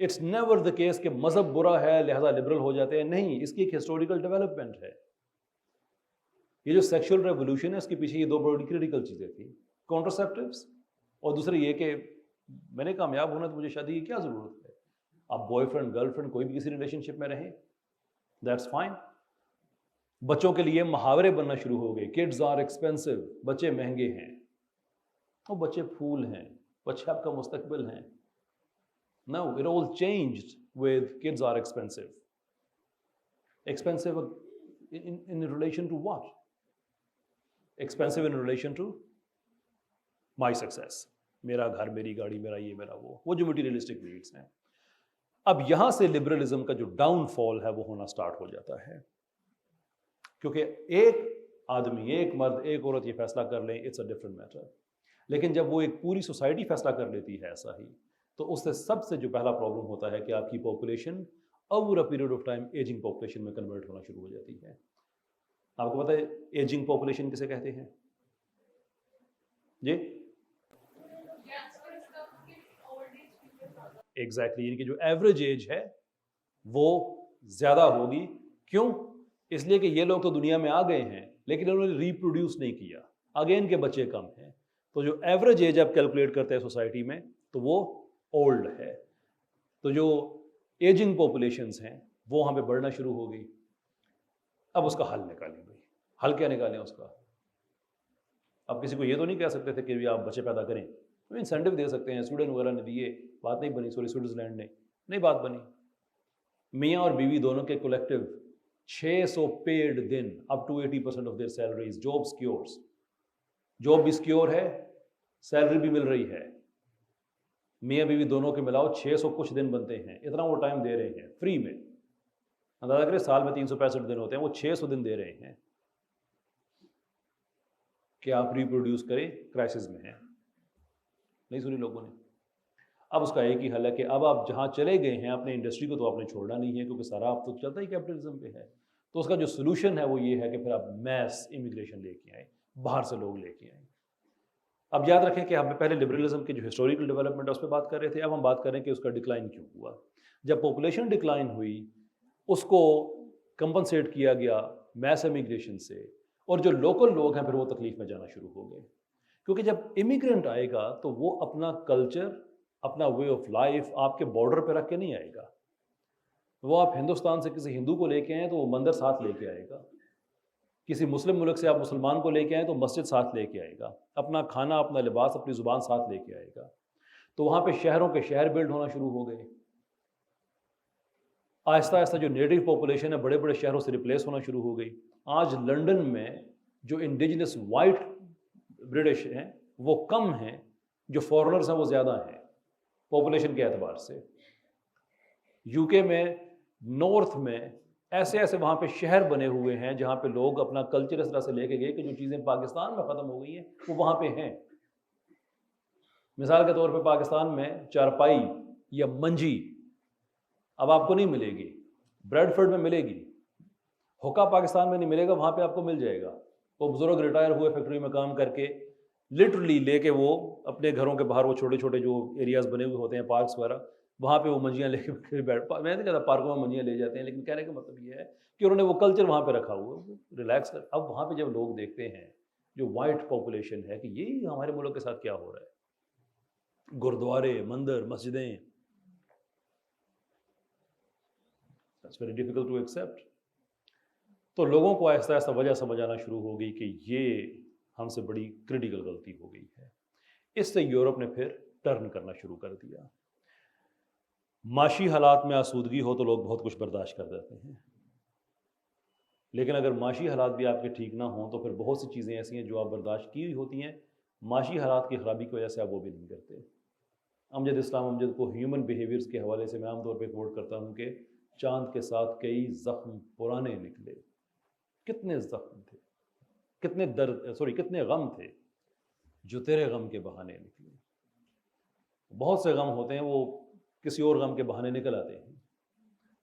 It's never the case کہ مذہب برا ہے لہذا لبرل ہو جاتے ہیں، نہیں، اس کی ایک ہسٹوریکل ڈیولپمنٹ ہے. یہ جو سیکشل ریولوشن ہے اس کے پیچھے یہ دو بڑی کریٹیکل چیزیں تھیں، کانٹرسیپٹیوز، اور دوسرے یہ کہ میں نے کامیاب ہونا تو مجھے شادی کی کیا ضرورت ہے. آپ بوائے فرینڈ گرل فرینڈ کوئی بھی کسی ریلیشن شپ میں رہیں، دیٹس فائن. بچوں کے لیے محاورے بننا شروع ہو گئے، کڈز آر ایکسپینسو، بچے مہنگے ہیں. وہ بچے پھول ہیں، بچے آپ کا مستقبل ہیں. No, it all changed with kids are expensive. Expensive in relation to what? Expensive in relation to my success. میرا گھر، میری گاڑی، میرا یہ، میرا وہ جو مٹیریلسٹک نیڈس ہیں. اب یہاں سے لبرلزم کا جو ڈاؤن فال ہے وہ ہونا سٹارٹ ہو جاتا ہے، کیونکہ ایک آدمی، ایک مرد، ایک عورت یہ فیصلہ کر لیں، اٹس اے ڈفرنٹ میٹر. لیکن جب وہ ایک پوری سوسائٹی فیصلہ کر لیتی ہے ایسا ہی، تو اس سے سب سے جو پہلا پرابلم ہوتا ہے کہ آپ کی population over a period of time aging population میں کنورٹ ہونا شروع ہو جاتی ہے. آپ کو پتہ ہے ایجنگ پاپولیشن کسے کہتے ہیں؟ جی ایگزیکٹلی، یعنی کہ جو ایوریج ایج ہے وہ زیادہ ہوگی. کیوں؟ اس لیے کہ یہ لوگ تو دنیا میں آ گئے ہیں لیکن انہوں نے ریپروڈیوس نہیں کیا، اگین کے بچے کم ہیں. تو جو ایوریج ایج آپ کیلکولیٹ کرتے ہیں سوسائٹی میں تو وہ اولڈ ہے. تو جو ایجنگ پاپولیشنز ہیں وہ وہاں پہ بڑھنا شروع ہو گئی. اب اس کا حل نکالیں بھائی. حل کیا نکالیں اس کا؟ اب کسی کو یہ تو نہیں کہہ سکتے تھے کہ آپ بچے پیدا کریں، انسینٹیو دے سکتے ہیں، سویڈن وغیرہ نے دیے، بات نہیں بنی. سوئٹزرلینڈ نے نہیں بات بنی. میاں اور بیوی دونوں کے کولیکٹیو 600 پیڈ دن، up to 80% of their salaries, job secures. Job بھی سیکیور ہے، سیلری بھی مل رہی ہے. میاں بیوی دونوں کے ملاؤ 600 کچھ دن بنتے ہیں، اتنا وہ ٹائم دے رہے ہیں فری میں. اندازہ کریں سال میں 365 دن ہوتے ہیں، وہ 600 دن دے رہے ہیں کہ آپ ریپروڈیوس کریں. کرائسس میں ہیں، نہیں سنی لوگوں نے. اب اس کا ایک ہی حل ہے کہ اب آپ جہاں چلے گئے ہیں اپنے انڈسٹری کو تو آپ نے چھوڑنا نہیں ہے، کیونکہ سارا آپ تو چلتا ہی کیپٹلزم پہ ہے. تو اس کا جو سلوشن ہے وہ یہ ہے کہ پھر آپ میس امیگریشن لے کے آئیں، باہر سے لوگ لے کے آئیں. اب یاد رکھیں کہ ہم پہلے لبرلزم کی جو ہسٹوریکل ڈیولپمنٹ ہے اس پہ بات کر رہے تھے، اب ہم بات کریں کہ اس کا ڈکلائن کیوں ہوا. جب پاپولیشن ڈکلائن ہوئی اس کو کمپنسیٹ کیا گیا میس امیگریشن سے، اور جو لوکل لوگ ہیں پھر وہ تکلیف میں جانا شروع ہو گئے. کیونکہ جب امیگرینٹ آئے گا تو وہ اپنا کلچر، اپنا وے آف لائف آپ کے بارڈر پہ رکھ کے نہیں آئے گا. وہ آپ ہندوستان سے کسی ہندو کو لے کے آئیں تو وہ مندر ساتھ لے کے آئے گا، کسی مسلم ملک سے آپ مسلمان کو لے کے آئیں تو مسجد ساتھ لے کے آئے گا، اپنا کھانا، اپنا لباس، اپنی زبان ساتھ لے کے آئے گا. تو وہاں پہ شہروں کے شہر بلڈ ہونا شروع ہو گئے. آہستہ آہستہ جو نیٹو پاپولیشن ہے بڑے بڑے شہروں سے ریپلیس ہونا شروع ہو گئی. آج لنڈن میں جو انڈیجنس وائٹ برٹش ہیں وہ کم ہیں، جو فورنرز ہیں وہ زیادہ ہیں پاپولیشن کے اعتبار سے. یو کے میں نارتھ میں ایسے ایسے وہاں پہ شہر بنے ہوئے ہیں جہاں پہ لوگ اپنا کلچر اس طرح سے لے کے گئے کہ جو چیزیں پاکستان میں ختم ہو گئی ہیں وہ وہاں پہ ہیں. مثال کے طور پہ پاکستان میں چارپائی یا منجی اب آپ کو نہیں ملے گی، بریڈ فورڈ میں ملے گی. حکا پاکستان میں نہیں ملے گا، وہاں پہ آپ کو مل جائے گا. وہ بزرگ ریٹائر ہوئے فیکٹری میں کام کر کے لٹرلی لے کے وہ اپنے گھروں کے باہر وہ چھوٹے چھوٹے جو ایریاز بنے ہوئے ہوتے ہیں پارکس وغیرہ، وہاں پہ وہ منجیاں لے کے بیٹھ، میں نہیں کہتا پارکوں میں منجیاں لے جاتے ہیں، لیکن کہنے کا مطلب یہ ہے کہ انہوں نے وہ کلچر وہاں پہ رکھا ہوا ہے، ریلیکس کر. اب وہاں پہ جب لوگ دیکھتے ہیں جو وائٹ پاپولیشن ہے کہ یہی ہمارے ملک کے ساتھ کیا ہو رہا ہے، گرودوارے، مندر، مسجدیں، That's very difficult to accept. تو لوگوں کو آہستہ آہستہ وجہ سمجھ آنا شروع ہو گئی کہ یہ ہم سے بڑی کریٹیکل غلطی ہو گئی ہے. اس سے یورپ نے پھر ٹرن کرنا شروع کر دیا. معاشی حالات میں آسودگی ہو تو لوگ بہت کچھ برداشت کر دیتے ہیں، لیکن اگر معاشی حالات بھی آپ کے ٹھیک نہ ہوں تو پھر بہت سی چیزیں ایسی ہیں جو آپ برداشت کی ہوئی ہوتی ہیں، معاشی حالات کی خرابی کی وجہ سے آپ وہ بھی نہیں کرتے. امجد اسلام امجد کو ہیومن بیہیویئرز کے حوالے سے میں عام طور پہ کوٹ کرتا ہوں کہ چاند کے ساتھ کئی زخم پرانے نکلے. کتنے زخم تھے، کتنے کتنے غم تھے جو تیرے غم کے بہانے نکلے. بہت سے غم ہوتے ہیں وہ کسی اور غم کے بہانے نکل آتے ہیں.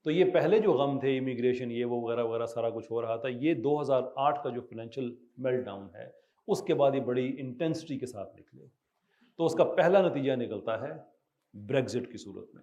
تو یہ پہلے جو غم تھے امیگریشن، یہ وہ وغیرہ وغیرہ سارا کچھ ہو رہا تھا، یہ 2008 کا جو فائنینشیل میلٹ ڈاؤن ہے اس کے بعد یہ بڑی انٹینسٹی کے ساتھ نکلے. تو اس کا پہلا نتیجہ نکلتا ہے بریگزٹ کی صورت میں.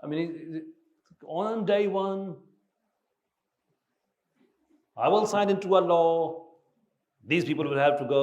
I mean, on day one, I will sign into a law, these people will have to go.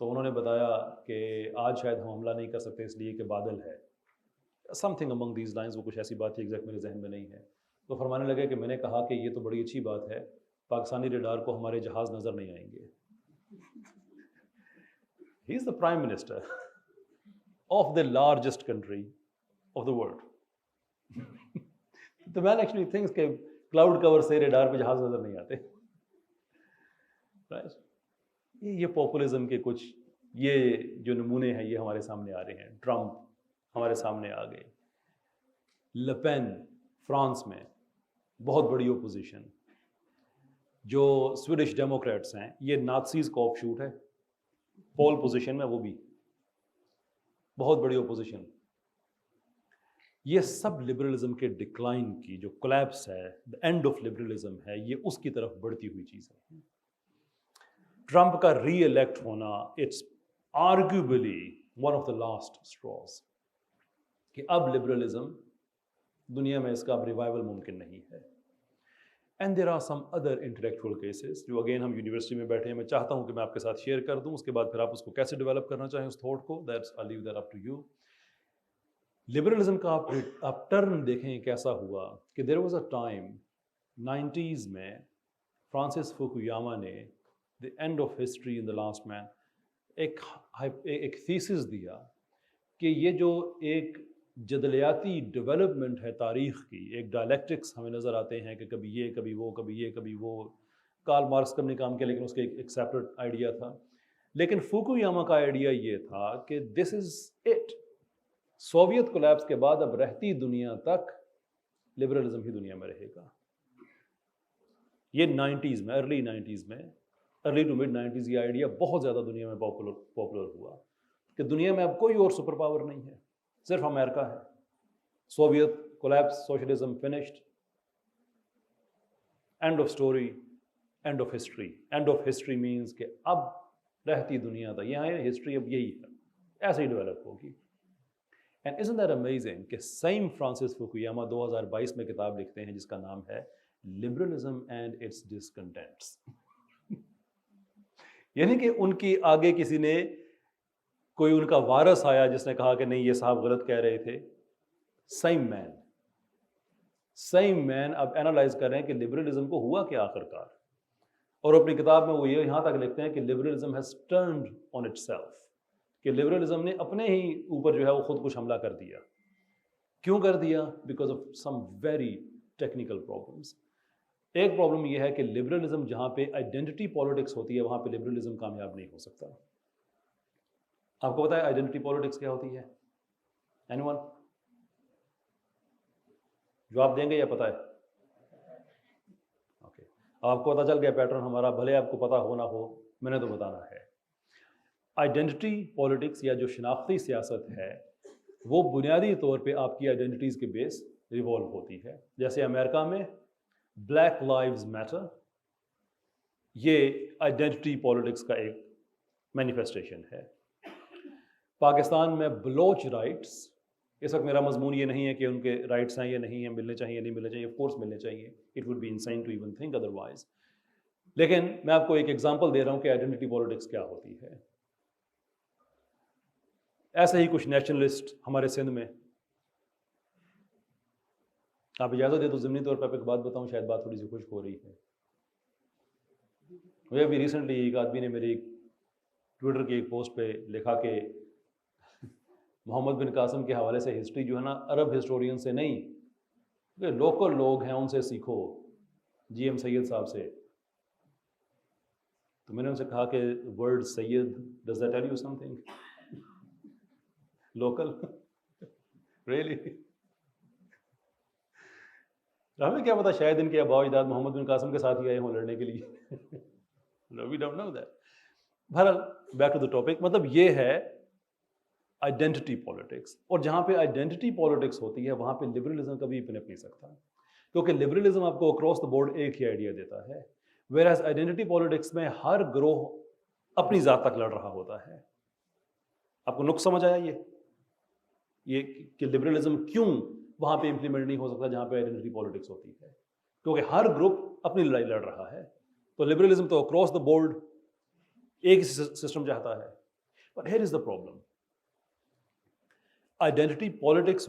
تو انہوں نے بتایا کہ آج شاید ہم حملہ نہیں کر سکتے اس لیے کہ بادل ہے، some thing among these lines, وہ کچھ ایسی بات تھی ایگزیکٹ میرے ذہن میں نہیں ہے. تو فرمانے لگے کہ میں نے کہا کہ یہ تو بڑی اچھی بات ہے، پاکستانی ریڈار کو ہمارے جہاز نظر نہیں آئیں گے. He is the prime minister of the largest country of the world. تو مین ایکچولی تھنکس کہ کلاؤڈ کور سے ریڈار پہ جہاز نظر نہیں آتے. یہ پاپولزم کے کچھ یہ جو نمونے ہیں یہ ہمارے سامنے آ رہے ہیں. ٹرمپ ہمارے سامنے آ گئے، لپین فرانس میں بہت بڑی اپوزیشن. جو سویڈش ڈیموکریٹس ہیں یہ نازیز کا آف شوٹ ہے، پول پوزیشن میں وہ بھی بہت بڑی اپوزیشن. یہ سب لبرلزم کے ڈکلائن کی جو کولیپس ہے، اینڈ آف لبرلزم ہے، یہ اس کی طرف بڑھتی ہوئی چیز ہے. ٹرمپ کا ری الیکٹ ہونا it's arguably one of the last straws کہ اب لبرلزم دنیا میں اس کا اب ریوائول ممکن نہیں ہے. And there are some other intellectual cases جو اگین ہم یونیورسٹی میں بیٹھے ہیں. میں چاہتا ہوں کہ میں آپ کے ساتھ شیئر کر دوں، اس کے بعد پھر آپ اس کو کیسے ڈیولپ کرنا چاہیں اس تھاٹ کو، that's I leave that up to you. Liberalism کا آپ ٹرن دیکھیں کیسا ہوا کہ there was a time 90s میں فرانسس فوکویاما نے the end of history and the last man ایک تھیسس دیا کہ یہ جو ایک جدلیاتی ڈیولپمنٹ ہے تاریخ کی، ایک ڈائلیکٹکس ہمیں نظر آتے ہیں کہ کبھی یہ کبھی وہ کبھی یہ کبھی وہ. کارل مارکس کا بھی کام کیا لیکن اس کا ایک سیپریٹ آئیڈیا تھا. لیکن فوکویاما کا آئیڈیا یہ تھا کہ دس از اٹ، سوویت کولیپس کے بعد اب رہتی دنیا تک لبرلزم ہی دنیا میں رہے گا. یہ 90s میں ارلی ٹو مڈ 90s یہ آئیڈیا بہت زیادہ دنیا میں پاپولر ہوا کہ دنیا میں اب کوئی اور سپر پاور نہیں ہے، صرف امریکہ ہے. Soviet collapse, socialism finished, and of story, and of history. And of history means کہ اب رہتی دنیا تھا یہاں ہسٹری اب یہی ہے، ایسے ہی ڈیولپ ہوگی. اینڈ isn't that amazing کہ سیم فرانسس فوکویاما 2022 میں کتاب لکھتے ہیں جس کا نام ہے لبرلزم اینڈ اٹس ڈسکنٹینٹس. یعنی کہ ان کی آگے کسی نے، کوئی ان کا وارث آیا جس نے کہا کہ نہیں یہ صاحب غلط کہہ رہے تھے. سیم مین اب اینالائز کر رہے ہیں کہ لبرلزم کو ہوا کیا آخر کار. اور اپنی کتاب میں وہ یہ یہاں تک لکھتے ہیں کہ liberalism has turned on itself, کہ لبرلزم نے اپنے ہی اوپر جو ہے وہ خود کچھ حملہ کر دیا. کیوں کر دیا؟ Because of some very technical problems. ایک پرابلم یہ ہے کہ لبرلزم جہاں پہ آئیڈینٹی پالیٹکس ہوتی ہے وہاں پہ لبرلزم کامیاب نہیں ہو سکتا. آپ کو پتا ہے آئیڈینٹی پالیٹکس کیا ہوتی ہے؟ اینی ون جواب دیں گے یا پتا ہے؟ اوکے، آپ کو پتا چل گیا پیٹرن ہمارا، بھلے آپ کو پتا ہو نہ ہو، میں نے تو بتانا ہے. آئیڈینٹی پالیٹکس یا جو شناختی سیاست ہے وہ بنیادی طور پہ آپ کی آئیڈینٹیز کے بیس ریوالو ہوتی ہے. جیسے امریکہ میں بلیک لائیوز میٹر، یہ آئیڈینٹی پالیٹکس کا ایک مینیفیسٹیشن ہے. پاکستان میں بلوچ رائٹس، اس وقت میرا مضمون یہ نہیں ہے کہ ان کے رائٹس ہیں یا نہیں ہیں، ملنے چاہیے یا نہیں ملنے چاہیے، آف کورس ملنے چاہیے، it would be insane to even think otherwise. لیکن میں آپ کو ایک ایگزامپل دے رہا ہوں کہ آئیڈینٹی پالیٹکس کیا ہوتی ہے. ایسے ہی کچھ نیشنلسٹ ہمارے سندھ میں، آپ اجازت دے تو ضمنی طور پر ایک بات بتاؤں، شاید بات تھوڑی سی خشک ہو رہی ہے. مجھے ابھی ریسنٹلی ایک آدمی نے میری ٹویٹر کی ایک پوسٹ پہ لکھا کہ محمد بن قاسم کے حوالے سے ہسٹری جو ہے نا عرب ہسٹورین سے نہیں، لوکل لوگ ہیں ان سے سیکھو، جی ایم سید صاحب سے. تو میں نے ان سے کہا کہ word Syed does that tell you some thing? Local really? ہمیں کیا پتا، شاید ان کے آباء و اجداد محمد بن قاسم کے ساتھ ہی آئے ہوں لڑنے کے لیے. No, we don't know that. بہرحال بیک ٹو دا ٹاپک، مطلب یہ ہے آئیڈینٹی پالیٹکس. اور جہاں پہ آئیڈینٹی پالیٹکس ہوتی ہے وہاں پہ لبرلزم کبھی پنپ نہیں سکتا، کیونکہ لبرلزم آپ کو اکراس دا بورڈ ایک ہی آئیڈیا دیتا ہے، ویئر ایز آئیڈینٹی پالیٹکس میں ہر گروہ اپنی ذات تک لڑ رہا ہوتا ہے. آپ کو نقص سمجھ آیا یہ کہ لبرلزم کیوں وہاں پہ امپلیمنٹ نہیں ہو سکتا جہاں پہ آئیڈینٹی پالیٹکس ہوتی ہے؟ کیونکہ ہر گروپ اپنی لڑائی لڑ رہا ہے. تو لبرلزم تو اکراس دا بورڈ ایک ہی سسٹم چاہتا ہے، But here is the problem. Identity politics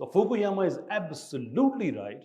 So Fukuyama is absolutely right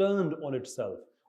turned on itself.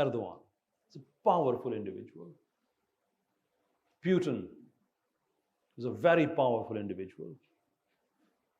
Erdogan, is a powerful individual. Putin is a very powerful individual.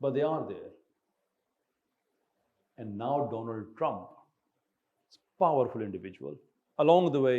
but they are there. And now Donald Trump is a powerful individual. Along the way,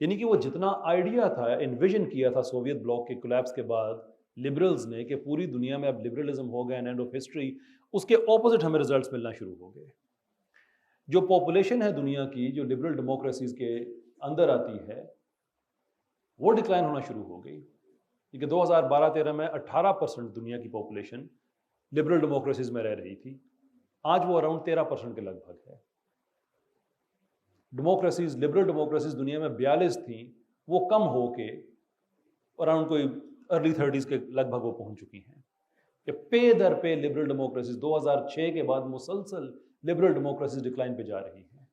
یعنی کہ وہ جتنا idea تھا، invasion کیا تھا Soviet block کے collapse کے بعد لبرلز نے کہ پوری دنیا میں اب لبرلزم ہو گیا اینڈ آف ہسٹری، اس کے اپوزٹ ہمیں ریزلٹس ملنا شروع ہو گئے. جو پاپولیشن ہے دنیا کی جو لبرل ڈیموکریسیز کے اندر آتی ہے وہ ڈکلائن ہونا شروع ہو گئی، کیونکہ 2012-13 میں 18% دنیا کی پاپولیشن لبرل ڈیموکریسیز میں رہ رہی تھی، آج وہ اراؤنڈ 13% کے لگ بھگ ہے. ڈیموکریسیز، لبرل ڈیموکریسیز دنیا میں 42 تھیں، وہ کم ہو کے اراؤنڈ کوئی ارلی 30s کے لگ بھگ وہ پہنچ چکی ہیں. کہ پے در پے لبرل ڈیموکریسیز 2006 کے بعد مسلسل لبرل ڈیموکریسیز ڈکلائن پہ جا رہی ہیں.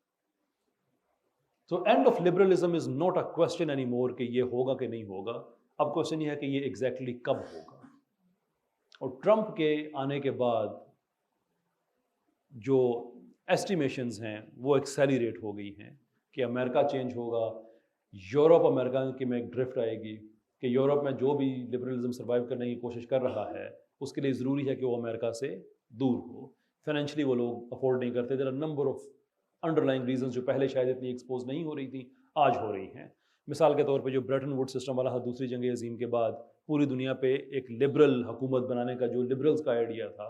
تو and of liberalism is not a question any more کہ یہ ہوگا کہ نہیں ہوگا، اب کوشچن یہ ہے کہ یہ ایگزیکٹلی کب ہوگا. اور ٹرمپ کے آنے کے بعد جو ایسٹیمیشنز ہیں وہ ایکسیلیریٹ ہو گئی ہیں کہ امریکہ چینج ہوگا، یورپ امریکہ کے میں ایک ڈرفٹ آئے گی کہ یورپ میں جو بھی لبرلزم سروائیو کرنے کی کوشش کر رہا ہے اس کے لیے ضروری ہے کہ وہ امریکہ سے دور ہو. فائنینشلی وہ لوگ افورڈ نہیں کرتے. There are number of underlying reasons جو پہلے شاید اتنی ایکسپوز نہیں ہو رہی تھیں، آج ہو رہی ہیں. مثال کے طور پہ جو برٹن ووڈ سسٹم والا تھا دوسری جنگ عظیم کے بعد، پوری دنیا پہ ایک لبرل حکومت بنانے کا جو لبرلز کا آئیڈیا تھا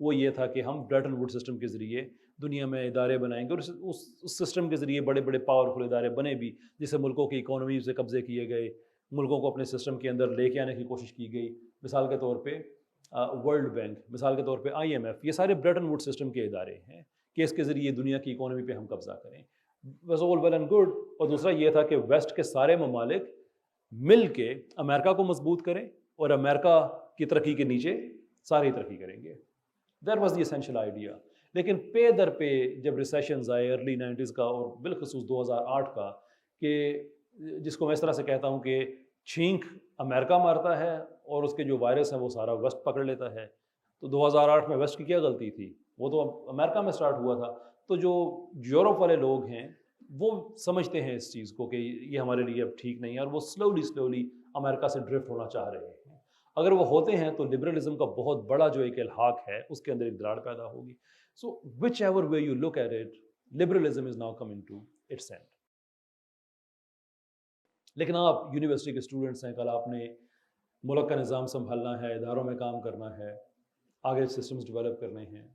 وہ یہ تھا کہ ہم برٹن ووڈ سسٹم کے ذریعے دنیا میں ادارے بنائیں گے، اور اس سسٹم کے ذریعے بڑے بڑے پاورفل ادارے بنے بھی، جس سے ملکوں کی اکانومی سے قبضے کیے گئے، ملکوں کو اپنے سسٹم کے اندر لے کے آنے کی کوشش کی گئی. مثال کے طور پہ ورلڈ بینک، مثال کے طور پہ IMF، یہ سارے برٹن ووڈ سسٹم کے ادارے ہیں کہ اس کے ذریعے دنیا کی اکانومی پہ ہم قبضہ کریں. Was all well and good. اور دوسرا یہ تھا کہ ویسٹ کے سارے ممالک مل کے امریکہ کو مضبوط کریں اور امریکہ کی ترقی کے نیچے سارے ترقی کریں گے. That was the essential idea. لیکن پے در پہ جب ریسیشنز آئے ارلی 90s کا اور بالخصوص 2008 کا، کہ جس کو میں اس طرح سے کہتا ہوں کہ چھینک امریکہ مارتا ہے اور اس کے جو وائرس ہیں وہ سارا ویسٹ پکڑ لیتا ہے. تو 2008 میں ویسٹ کی کیا غلطی تھی؟ وہ تو امریکہ میں سٹارٹ ہوا تھا. تو جو یورپ والے لوگ ہیں وہ سمجھتے ہیں اس چیز کو کہ یہ ہمارے لیے اب ٹھیک نہیں ہے، اور وہ سلولی امریکہ سے ڈرفٹ ہونا چاہ رہے ہیں. اگر وہ ہوتے ہیں تو لبرلزم کا بہت بڑا جو ایک الحاق ہے اس کے اندر ایک دراڑ پیدا ہوگی. So whichever way you look at it, liberalism is now coming to its end. لیکن آپ یونیورسٹی کے اسٹوڈنٹس ہیں، کل آپ نے ملک کا نظام سنبھالنا ہے، اداروں میں کام کرنا ہے، آگے سسٹمز ڈیولپ کرنے ہیں.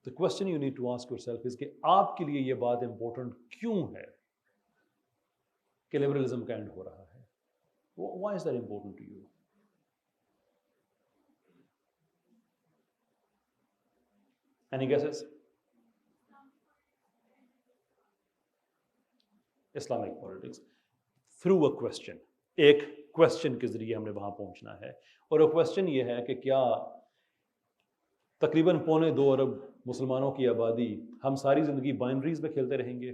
The question you need to ask yourself is کہ آپ کے لیے یہ بات امپورٹنٹ کیوں ہے کہ لبرلزم کا اینڈ ہو رہا ہے؟ Why is that important to you? Any guesses? Islamic politics through a question. ایک کوشچن کے ذریعے ہم نے وہاں پہنچنا ہے، اور وہ کوشچن یہ ہے کہ کیا تقریباً 2.25 ارب مسلمانوں کی آبادی ہم ساری زندگی بائنڈریز میں کھیلتے رہیں گے؟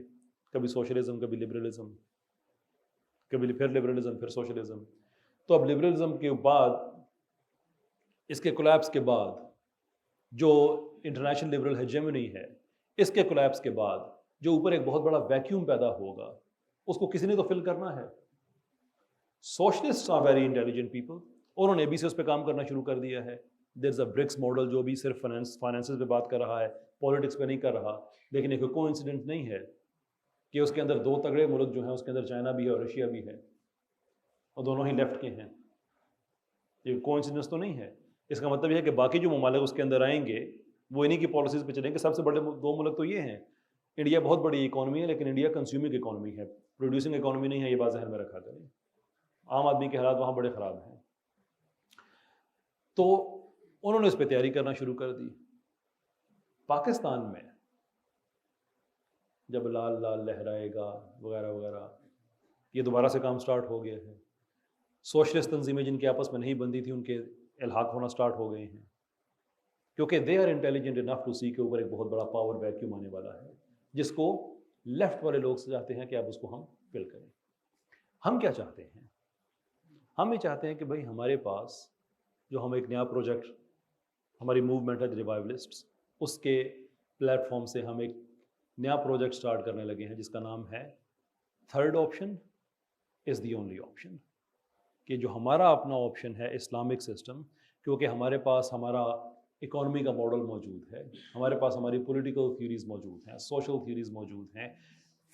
کبھی سوشلزم، کبھی لبرلزم، کبھی پھر لبرلزم، پھر سوشلزم. تو اب لبرلزم کے بعد، اس کے کولیپس کے بعد، جو انٹرنیشنل لبرل ہیجمنی ہے اس کے کولیپس کے بعد جو اوپر ایک بہت بڑا ویکیوم پیدا ہوگا، اس کو کسی نے تو فل کرنا ہے. Socialist are very intelligent people, انہوں نے بھی سے اس پہ کام کرنا شروع کر دیا ہے. دیر از اے برکس ماڈل جو بھی صرف فائنینسز پہ بات کر رہا ہے، پالیٹکس پہ نہیں کر رہا. لیکن ایک کو انسیڈنٹ نہیں ہے کہ اس کے اندر 2 تگڑے ملک جو ہیں اس کے اندر چائنا بھی ہے اور رشیا بھی ہے، اور دونوں ہی لیفٹ کے ہیں. یہ کو انسیڈنس تو نہیں ہے. اس کا مطلب یہ ہے کہ باقی جو ممالک اس کے اندر آئیں گے وہ انہی کی پالیسیز پہ چلیں گے. سب سے بڑے 2 ملک تو یہ ہیں. انڈیا بہت بڑی اکانومی ہے لیکن انڈیا کنزیومنگ اکانومی ہے، پروڈیوسنگ اکانومی نہیں ہے. یہ بات ذہن میں رکھا کریں. عام آدمی کے حالات وہاں بڑے خراب ہیں. تو انہوں نے اس پہ تیاری کرنا شروع کر دی. پاکستان میں جب لال لال لہرائے گا وغیرہ وغیرہ، یہ دوبارہ سے کام سٹارٹ ہو گیا ہے. سوشلسٹ تنظیمیں جن کے آپس میں نہیں بندی تھی ان کے الحاق ہونا سٹارٹ ہو گئے ہیں، کیونکہ they are intelligent enough to see کے اوپر ایک بہت بڑا پاور ویکیوم آنے والا ہے جس کو لیفٹ والے لوگ سے چاہتے ہیں کہ آپ اس کو ہم فل کریں. ہم کیا چاہتے ہیں؟ ہم یہ چاہتے ہیں کہ بھائی ہمارے پاس جو ہم ایک نیا پروجیکٹ، ہماری موومنٹ ہے ریوائولسٹس، اس کے پلیٹ فارم سے ہم ایک نیا پروجیکٹ سٹارٹ کرنے لگے ہیں جس کا نام ہے third option is the only option. کہ جو ہمارا اپنا آپشن ہے اسلامک سسٹم، کیونکہ ہمارے پاس ہمارا اکانومی کا ماڈل موجود ہے، ہمارے پاس ہماری پولیٹیکل تھیوریز موجود ہیں، سوشل تھیوریز موجود ہیں،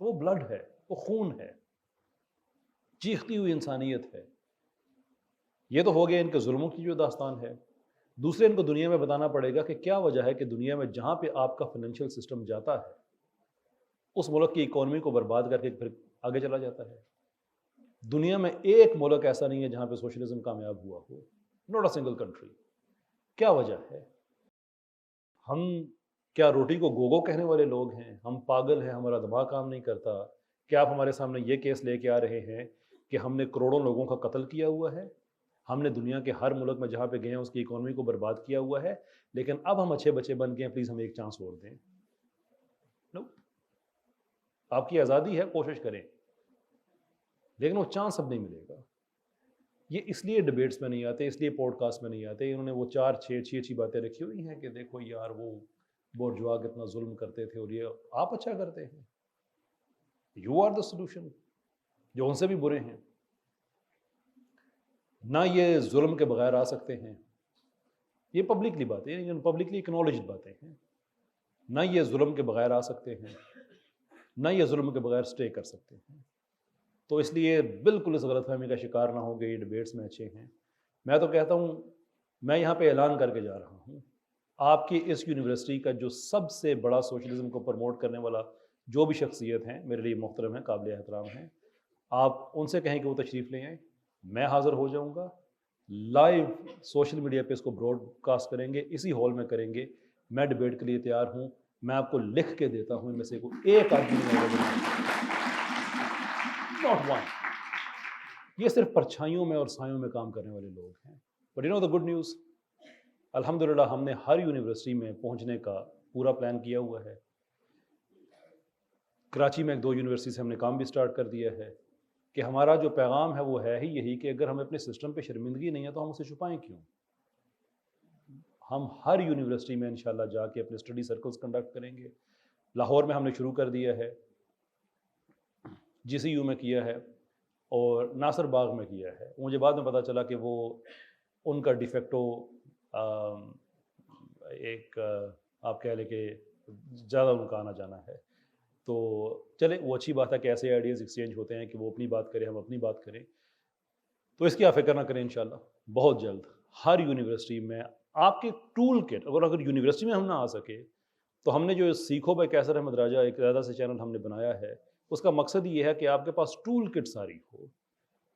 وہ بلڈ ہے، وہ خون ہے، چیختی ہوئی انسانیت ہے. یہ تو ہو گیا ان کے ظلموں کی جو داستان ہے. دوسرے ان کو دنیا میں بتانا پڑے گا کہ کیا وجہ ہے کہ دنیا میں جہاں پہ آپ کا فائنینشیل سسٹم جاتا ہے اس ملک کی اکانومی کو برباد کر کے پھر آگے چلا جاتا ہے. دنیا میں ایک ملک ایسا نہیں ہے جہاں پہ سوشلزم کامیاب ہوا ہو. Not a single country. کیا وجہ ہے؟ ہم کیا روٹی کو گوگو کہنے والے لوگ ہیں؟ ہم پاگل ہیں؟ ہمارا دماغ کام نہیں کرتا؟ کیا آپ ہمارے سامنے یہ کیس لے کے آ رہے ہیں کہ ہم نے کروڑوں لوگوں کا قتل کیا ہوا ہے، ہم نے دنیا کے ہر ملک میں جہاں پہ گئے ہیں اس کی اکانومی کو برباد کیا ہوا ہے، لیکن اب ہم اچھے بچے بن گئے ہیں، پلیز ہمیں ایک چانس اور دیں؟ نو. آپ کی آزادی ہے، کوشش کریں، لیکن وہ چانس اب نہیں ملے گا. یہ اس لیے ڈبیٹس میں نہیں آتے، اس لیے پوڈ کاسٹ میں نہیں آتے. انہوں نے وہ 4 6 اچھی باتیں رکھی ہوئی ہیں کہ دیکھو یار وہ بورجوا کتنا ظلم کرتے تھے اور یہ آپ اچھا کرتے ہیں. You are the solution. جو ان سے بھی برے ہیں نہ یہ ظلم کے بغیر آ سکتے ہیں. یہ پبلکلی باتیں، پبلکلی اکنالجڈ باتیں ہیں. نہ یہ ظلم کے بغیر آ سکتے ہیں، نہ یہ ظلم کے بغیر سٹے کر سکتے ہیں. تو اس لیے بالکل اس غلط فہمی کا شکار نہ ہو گے. یہ ڈبیٹس میں اچھے ہیں. میں تو کہتا ہوں، میں یہاں پہ اعلان کر کے جا رہا ہوں، آپ کی اس یونیورسٹی کا جو سب سے بڑا سوشلزم کو پروموٹ کرنے والا جو بھی شخصیت ہیں میرے لیے محترم ہیں، قابل احترام ہیں، آپ ان سے کہیں کہ وہ تشریف لے آئیں. میں حاضر ہو جاؤں گا. لائیو سوشل میڈیا پہ اس کو براڈ کاسٹ کریں گے، اسی ہال میں کریں گے. میں ڈبیٹ کے لیے تیار ہوں. میں آپ کو لکھ کے دیتا ہوں ان میں سے کوئی ایک آدمی ناٹ ون. یہ صرف پرچھائیوں میں اور سایوں میں کام کرنے والے لوگ ہیں. But you know the good news, الحمدللہ ہم نے ہر یونیورسٹی میں پہنچنے کا پورا پلان کیا ہوا ہے. کراچی میں 2 یونیورسٹی سے ہم نے کام بھی سٹارٹ کر دیا ہے کہ ہمارا جو پیغام ہے وہ ہے ہی یہی کہ اگر ہمیں اپنے سسٹم پہ شرمندگی نہیں ہے تو ہم اسے چھپائیں کیوں. ہم ہر یونیورسٹی میں انشاءاللہ جا کے اپنے اسٹڈی سرکلز کنڈکٹ کریں گے. لاہور میں ہم نے شروع کر دیا ہے، GCU میں کیا ہے اور ناصر باغ میں کیا ہے. مجھے بعد میں پتہ چلا کہ وہ ان کا ڈیفیکٹو ایک آپ کہہ لیں کہ زیادہ ان کا آنا جانا ہے. تو چلے وہ اچھی بات ہے کہ ایسے آئیڈیاز ایکسچینج ہوتے ہیں کہ وہ اپنی بات کریں، ہم اپنی بات کریں. تو اس کی آپ فکر نہ کریں، انشاءاللہ بہت جلد ہر یونیورسٹی میں آپ کے ٹول کٹ، اگر یونیورسٹی میں ہم نہ آ سکے تو ہم نے جو سیکھو بائی کیسر احمد راجہ ایک علیحدہ سے چینل ہم نے بنایا ہے، اس کا مقصد یہ ہے کہ آپ کے پاس ٹول کٹ ساری ہو.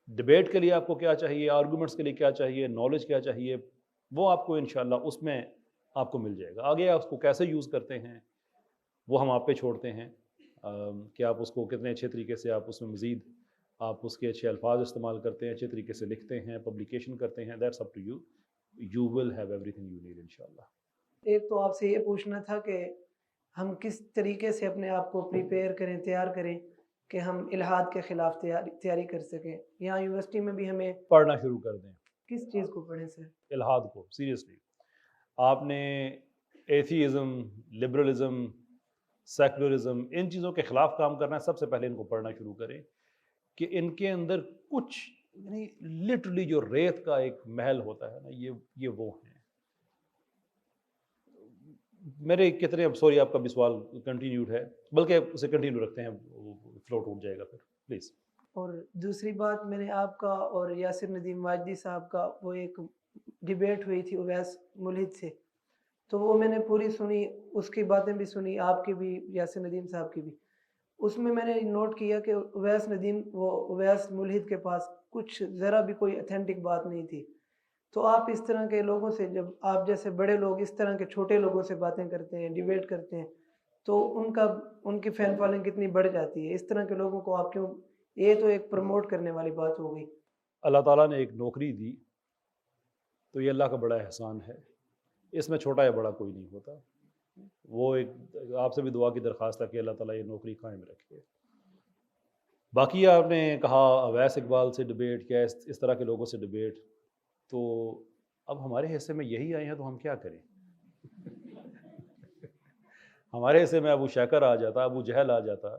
ڈبیٹ کے لیے آپ کو کیا چاہیے، آرگومنٹس کے لیے کیا چاہیے، نالج کیا چاہیے، وہ آپ کو انشاءاللہ اس میں آپ کو مل جائے گا. آگے آپ اس کو کیسے یوز کرتے ہیں وہ ہم آپ پہ چھوڑتے ہیں کہ آپ اس کو کتنے اچھے طریقے سے آپ اس میں مزید آپ اس کے اچھے الفاظ استعمال کرتے ہیں، اچھے طریقے سے لکھتے ہیں، پبلیکیشن کرتے ہیں. That's up to you. You will have everything you need انشاءاللہ. ایک تو آپ سے یہ پوچھنا تھا کہ ہم کس طریقے سے اپنے آپ کو پریپیئر کریں، تیار کریں کہ ہم الحاد کے خلاف تیاری کر سکیں. یہاں یونیورسٹی میں بھی ہمیں پڑھنا شروع کر دیں کس چیز کو پڑھیں سر؟ الحاد کو. سیریسلی آپ نے ایتھیزم، لبرلزم، سیکولرزم، ان چیزوں کے خلاف کام کرنا ہے. سب سے پہلے ان کو پڑھنا شروع کریں کہ ان کے اندر کچھ یعنی لٹرلی جو ریت کا ایک محل ہوتا ہے نا، یہ وہ ہیں. میرے کتنے، اب سوری آپ کا بھی سوال کنٹینیوڈ ہے، بلکہ اسے کنٹینیو رکھتے ہیں، فلوٹ اٹھ جائے گا پھر پلیز. اور دوسری بات، میں نے آپ کا اور یاسر ندیم واجدی صاحب کا وہ ایک ڈیبیٹ ہوئی تھی اویس ملحد سے، تو وہ میں نے پوری سنی، اس کی باتیں بھی سنی، آپ کی بھی، یاسر ندیم صاحب کی بھی. اس میں نے نوٹ کیا کہ اویس ندیم، وہ اویس ملحد کے پاس کچھ ذرا بھی کوئی اتھینٹک بات نہیں تھی. تو آپ اس طرح کے لوگوں سے، جب آپ جیسے بڑے لوگ اس طرح کے چھوٹے لوگوں سے باتیں کرتے ہیں، ڈیبیٹ کرتے ہیں، تو ان کی فین فالوئنگ کتنی بڑھ جاتی ہے. اس طرح کے لوگوں کو آپ کیوں، یہ تو ایک پروموٹ کرنے والی بات ہو گئی. اللہ تعالیٰ نے ایک نوکری دی تو یہ اللہ کا بڑا احسان ہے. اس میں چھوٹا یا بڑا کوئی نہیں ہوتا. وہ ایک آپ سے بھی دعا کی درخواست ہے کہ اللہ تعالیٰ یہ نوکری قائم رکھے. باقی آپ نے کہا اویس اقبال سے ڈبیٹ کیا، اس طرح کے لوگوں سے ڈبیٹ، تو اب ہمارے حصے میں یہی آئے ہیں تو ہم کیا کریں؟ ہمارے حصے میں ابو شیکر آ جاتا، ابو جہل آ جاتا،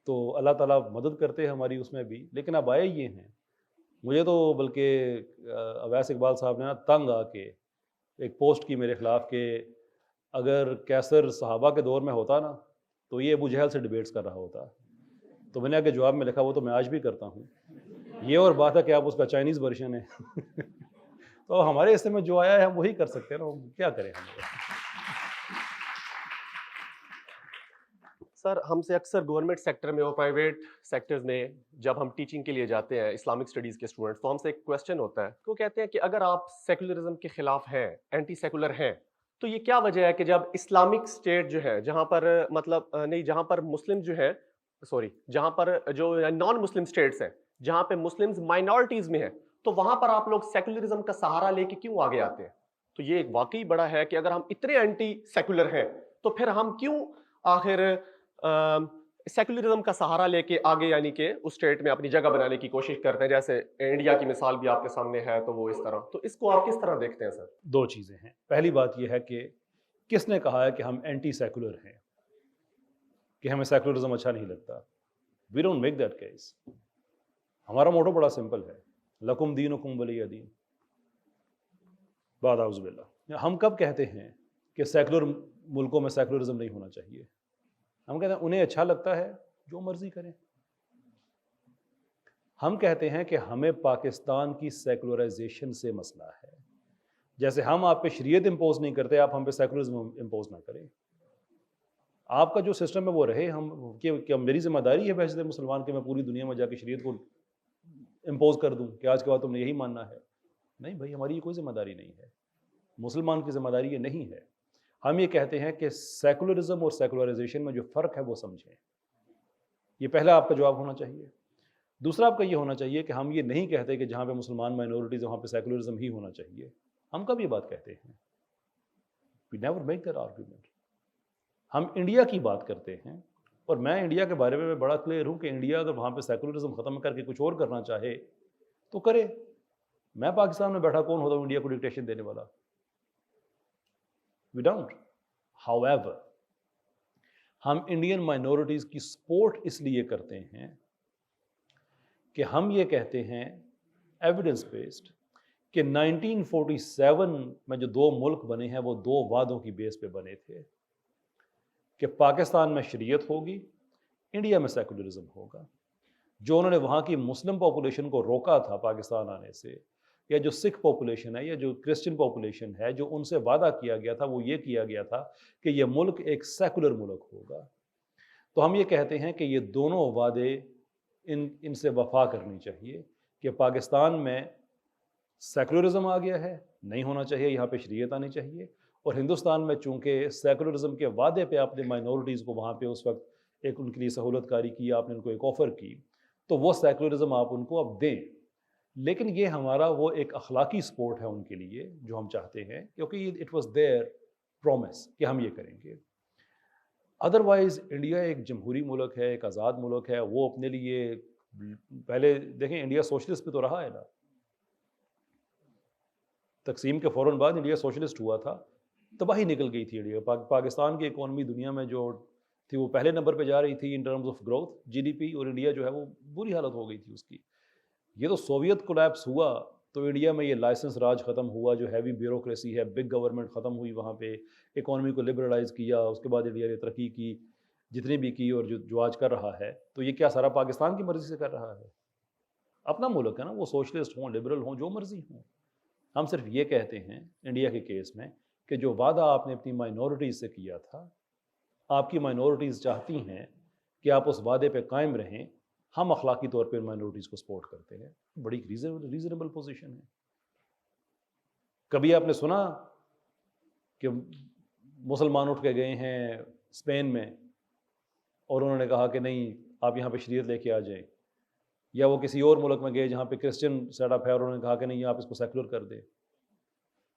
تو اللہ تعالیٰ مدد کرتے ہیں ہماری اس میں بھی. لیکن اب آئے یہ ہیں. مجھے تو بلکہ اویس اقبال صاحب نے نا تنگ آ کے ایک پوسٹ کی میرے خلاف کہ اگر کیسر صحابہ کے دور میں ہوتا نا تو یہ ابو جہل سے ڈبیٹس کر رہا ہوتا. تو میں نے آگے جواب میں لکھا وہ تو میں آج بھی کرتا ہوں, یہ اور بات ہے کہ آپ اس کا چائنیز ورژن ہے. تو ہمارے حصے میں جو آیا ہے ہم وہی کر سکتے ہیں نا, کیا کریں ہم. سر ہم سے اکثر گورنمنٹ سیکٹر میں اور پرائیویٹ سیکٹرز میں جب ہم ٹیچنگ کے لیے جاتے ہیں اسلامک اسٹڈیز کے اسٹوڈنٹس, تو ہم سے ایک کویسچن ہوتا ہے, وہ کہتے ہیں کہ اگر آپ سیکولرزم کے خلاف ہیں, اینٹی سیکولر ہیں, تو یہ کیا وجہ ہے کہ جب اسلامک اسٹیٹ جو ہے جہاں پر مطلب نہیں جہاں پر مسلم جو ہے جہاں پر جو نان مسلم اسٹیٹس ہیں جہاں پہ مسلمز مائنورٹیز میں ہیں, تو وہاں پر آپ لوگ سیکولرزم کا سہارا لے کے کیوں آگے آتے ہیں؟ تو یہ ایک واقعی بڑا ہے کہ اگر ہم اتنے اینٹی سیکولر ہیں تو پھر ہم کیوں آخر سیکولرزم کا سہارا لے کے آگے یعنی کہ اس اسٹیٹ میں اپنی جگہ بنانے کی کوشش کرتے ہیں, جیسے انڈیا کی مثال بھی آپ کے سامنے ہے, تو وہ اس طرح, تو اس کو آپ کس طرح دیکھتے ہیں سر؟ دو چیزیں ہیں. پہلی بات یہ ہے کہ کس نے کہا ہے کہ ہم اینٹی سیکولر ہیں, کہ ہمیں سیکولرزم اچھا نہیں لگتا. We don't make that case. ہمارا موٹو بڑا سمپل ہے, لکم دینکم ولی دین. بعد اعوذ باللہ. ہم کب کہتے ہیں کہ سیکولر ملکوں میں سیکولرزم نہیں ہونا چاہیے؟ ہم کہتے ہیں انہیں اچھا لگتا ہے جو مرضی کریں. ہم کہتے ہیں کہ ہمیں پاکستان کی سیکولرائزیشن سے مسئلہ ہے. جیسے ہم آپ پہ شریعت امپوز نہیں کرتے, آپ ہم پہ سیکولرزم امپوز نہ کریں. آپ کا جو سسٹم ہے وہ رہے. کہ میری ذمہ داری ہے بحیثیت مسلمان کہ میں پوری دنیا میں جا کے شریعت کو امپوز کر دوں کہ آج کے بعد تم نے یہی ماننا ہے. نہیں بھائی, ہماری یہ کوئی ذمہ داری نہیں ہے. مسلمان کی ذمہ داری یہ نہیں ہے. ہم یہ کہتے ہیں کہ سیکولرزم اور سیکولرائزیشن میں جو فرق ہے وہ سمجھیں. یہ پہلا آپ کا جواب ہونا چاہیے. دوسرا آپ کا یہ ہونا چاہیے کہ ہم یہ نہیں کہتے کہ جہاں پہ مسلمان مائنورٹیز وہاں پہ سیکولرزم ہی ہونا چاہیے. ہم کب یہ بات کہتے ہیں؟ We never make that argument. ہم انڈیا کی بات کرتے ہیں, اور میں انڈیا کے بارے میں بڑا کلیئر ہوں کہ انڈیا اگر وہاں پہ سیکولرزم ختم کر کے کچھ اور کرنا چاہے تو کرے. میں پاکستان میں بیٹھا کون ہوتا ہوں انڈیا کو ڈکٹیشن دینے والا؟ We don't. However, ہم انڈین مائنورٹیز کی سپورٹ اس لیے کرتے ہیں کہ ہم یہ کہتے ہیں ایویڈنس بیسڈ کہ 1947 میں جو دو ملک بنے ہیں وہ دو وعدوں کی بیس پہ بنے تھے کہ پاکستان میں شریعت ہوگی, انڈیا میں سیکولرزم ہوگا. جو انہوں نے وہاں کی مسلم پاپولیشن کو روکا تھا پاکستان آنے سے, یا جو سکھ پاپولیشن ہے یا جو کرسچن پاپولیشن ہے, جو ان سے وعدہ کیا گیا تھا وہ یہ کیا گیا تھا کہ یہ ملک ایک سیکولر ملک ہوگا. تو ہم یہ کہتے ہیں کہ یہ دونوں وعدے ان سے وفا کرنی چاہیے کہ پاکستان میں سیکولرزم آ گیا ہے, نہیں ہونا چاہیے, یہاں پہ شریعت آنی چاہیے. اور ہندوستان میں چونکہ سیکولرزم کے وعدے پہ آپ نے مائنورٹیز کو وہاں پہ اس وقت ایک ان کے لیے سہولت کاری کی, آپ نے ان کو ایک آفر کی, تو وہ سیکولرزم آپ ان کو اب دیں. لیکن یہ ہمارا وہ ایک اخلاقی سپورٹ ہے ان کے لیے جو ہم چاہتے ہیں, کیونکہ اٹ واز دیئر پرومس کہ ہم یہ کریں گے. ادروائز انڈیا ایک جمہوری ملک ہے, ایک آزاد ملک ہے. وہ اپنے لیے پہلے دیکھیں انڈیا سوشلسٹ پہ تو رہا ہے نا, تقسیم کے فوراً بعد انڈیا سوشلسٹ ہوا تھا, تباہی نکل گئی تھی انڈیا. پاکستان کی اکانومی دنیا میں جو تھی وہ پہلے نمبر پہ جا رہی تھی in terms of growth G D P, اور انڈیا جو ہے وہ بری حالت ہو گئی تھی اس کی. یہ تو سوویت کولیپس ہوا تو انڈیا میں یہ لائسنس راج ختم ہوا, جو ہیوی بیوروکریسی ہے, بگ گورنمنٹ ختم ہوئی وہاں پہ, اکانومی کو لبرلائز کیا, اس کے بعد انڈیا نے ترقی کی جتنی بھی کی, اور جو آج کر رہا ہے. تو یہ کیا سارا پاکستان کی مرضی سے کر رہا ہے؟ اپنا ملک ہے نا, وہ سوشلسٹ ہوں, لبرل ہوں, جو مرضی ہوں. ہم صرف یہ کہتے ہیں انڈیا کے کیس میں کہ جو وعدہ آپ نے اپنی مائنورٹیز سے کیا تھا, آپ کی مائنورٹیز چاہتی ہیں کہ آپ اس وعدے پہ قائم رہیں. ہم اخلاقی طور پہ مائنورٹیز کو سپورٹ کرتے ہیں. بڑی ریزنیبل پوزیشن ہے. کبھی آپ نے سنا کہ مسلمان اٹھ کے گئے ہیں اسپین میں اور انہوں نے کہا کہ نہیں آپ یہاں پہ شریعت لے کے آ جائیں, یا وہ کسی اور ملک میں گئے جہاں پہ کرسچن سیٹ اپ ہے اور انہوں نے کہا کہ نہیں آپ اس کو سیکولر کر دیں؟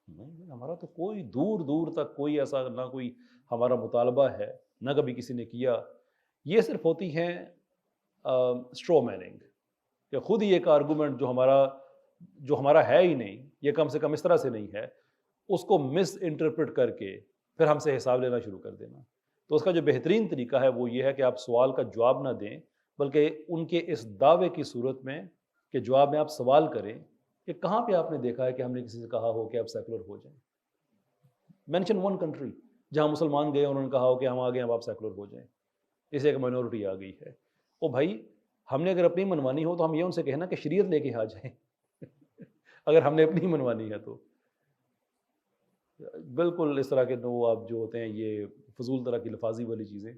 نہیں, ہمارا تو کوئی دور تک کوئی ایسا نہ کوئی ہمارا مطالبہ ہے, نہ کبھی کسی نے کیا. یہ صرف ہوتی ہیں اسٹرو میننگ, کہ خود ہی ایک آرگومنٹ جو ہمارا ہے ہی نہیں, یہ کم سے کم اس طرح سے نہیں ہے, اس کو مس انٹرپریٹ کر کے پھر ہم سے حساب لینا شروع کر دینا. تو اس کا جو بہترین طریقہ ہے وہ یہ ہے کہ آپ سوال کا جواب نہ دیں, بلکہ ان کے اس دعوے کی صورت میں کہ جواب میں آپ سوال کریں کہ کہاں پہ آپ نے دیکھا ہے کہ ہم نے کسی سے کہا ہو کہ آپ سیکولر ہو جائیں. مینشن ون کنٹری جہاں مسلمان گئے انہوں نے کہا ہو کہ ہم آ گئے اب آپ سیکولر ہو جائیں. اس ایک مائنورٹی آ گئی ہے. او بھائی ہم نے اگر اپنی منوانی ہو تو ہم یہ ان سے کہنا کہ شریعت لے کے آ جائیں اگر ہم نے اپنی منوانی ہے تو. بالکل اس طرح کے وہ آپ جو ہوتے ہیں یہ فضول طرح کی لفاظی والی چیزیں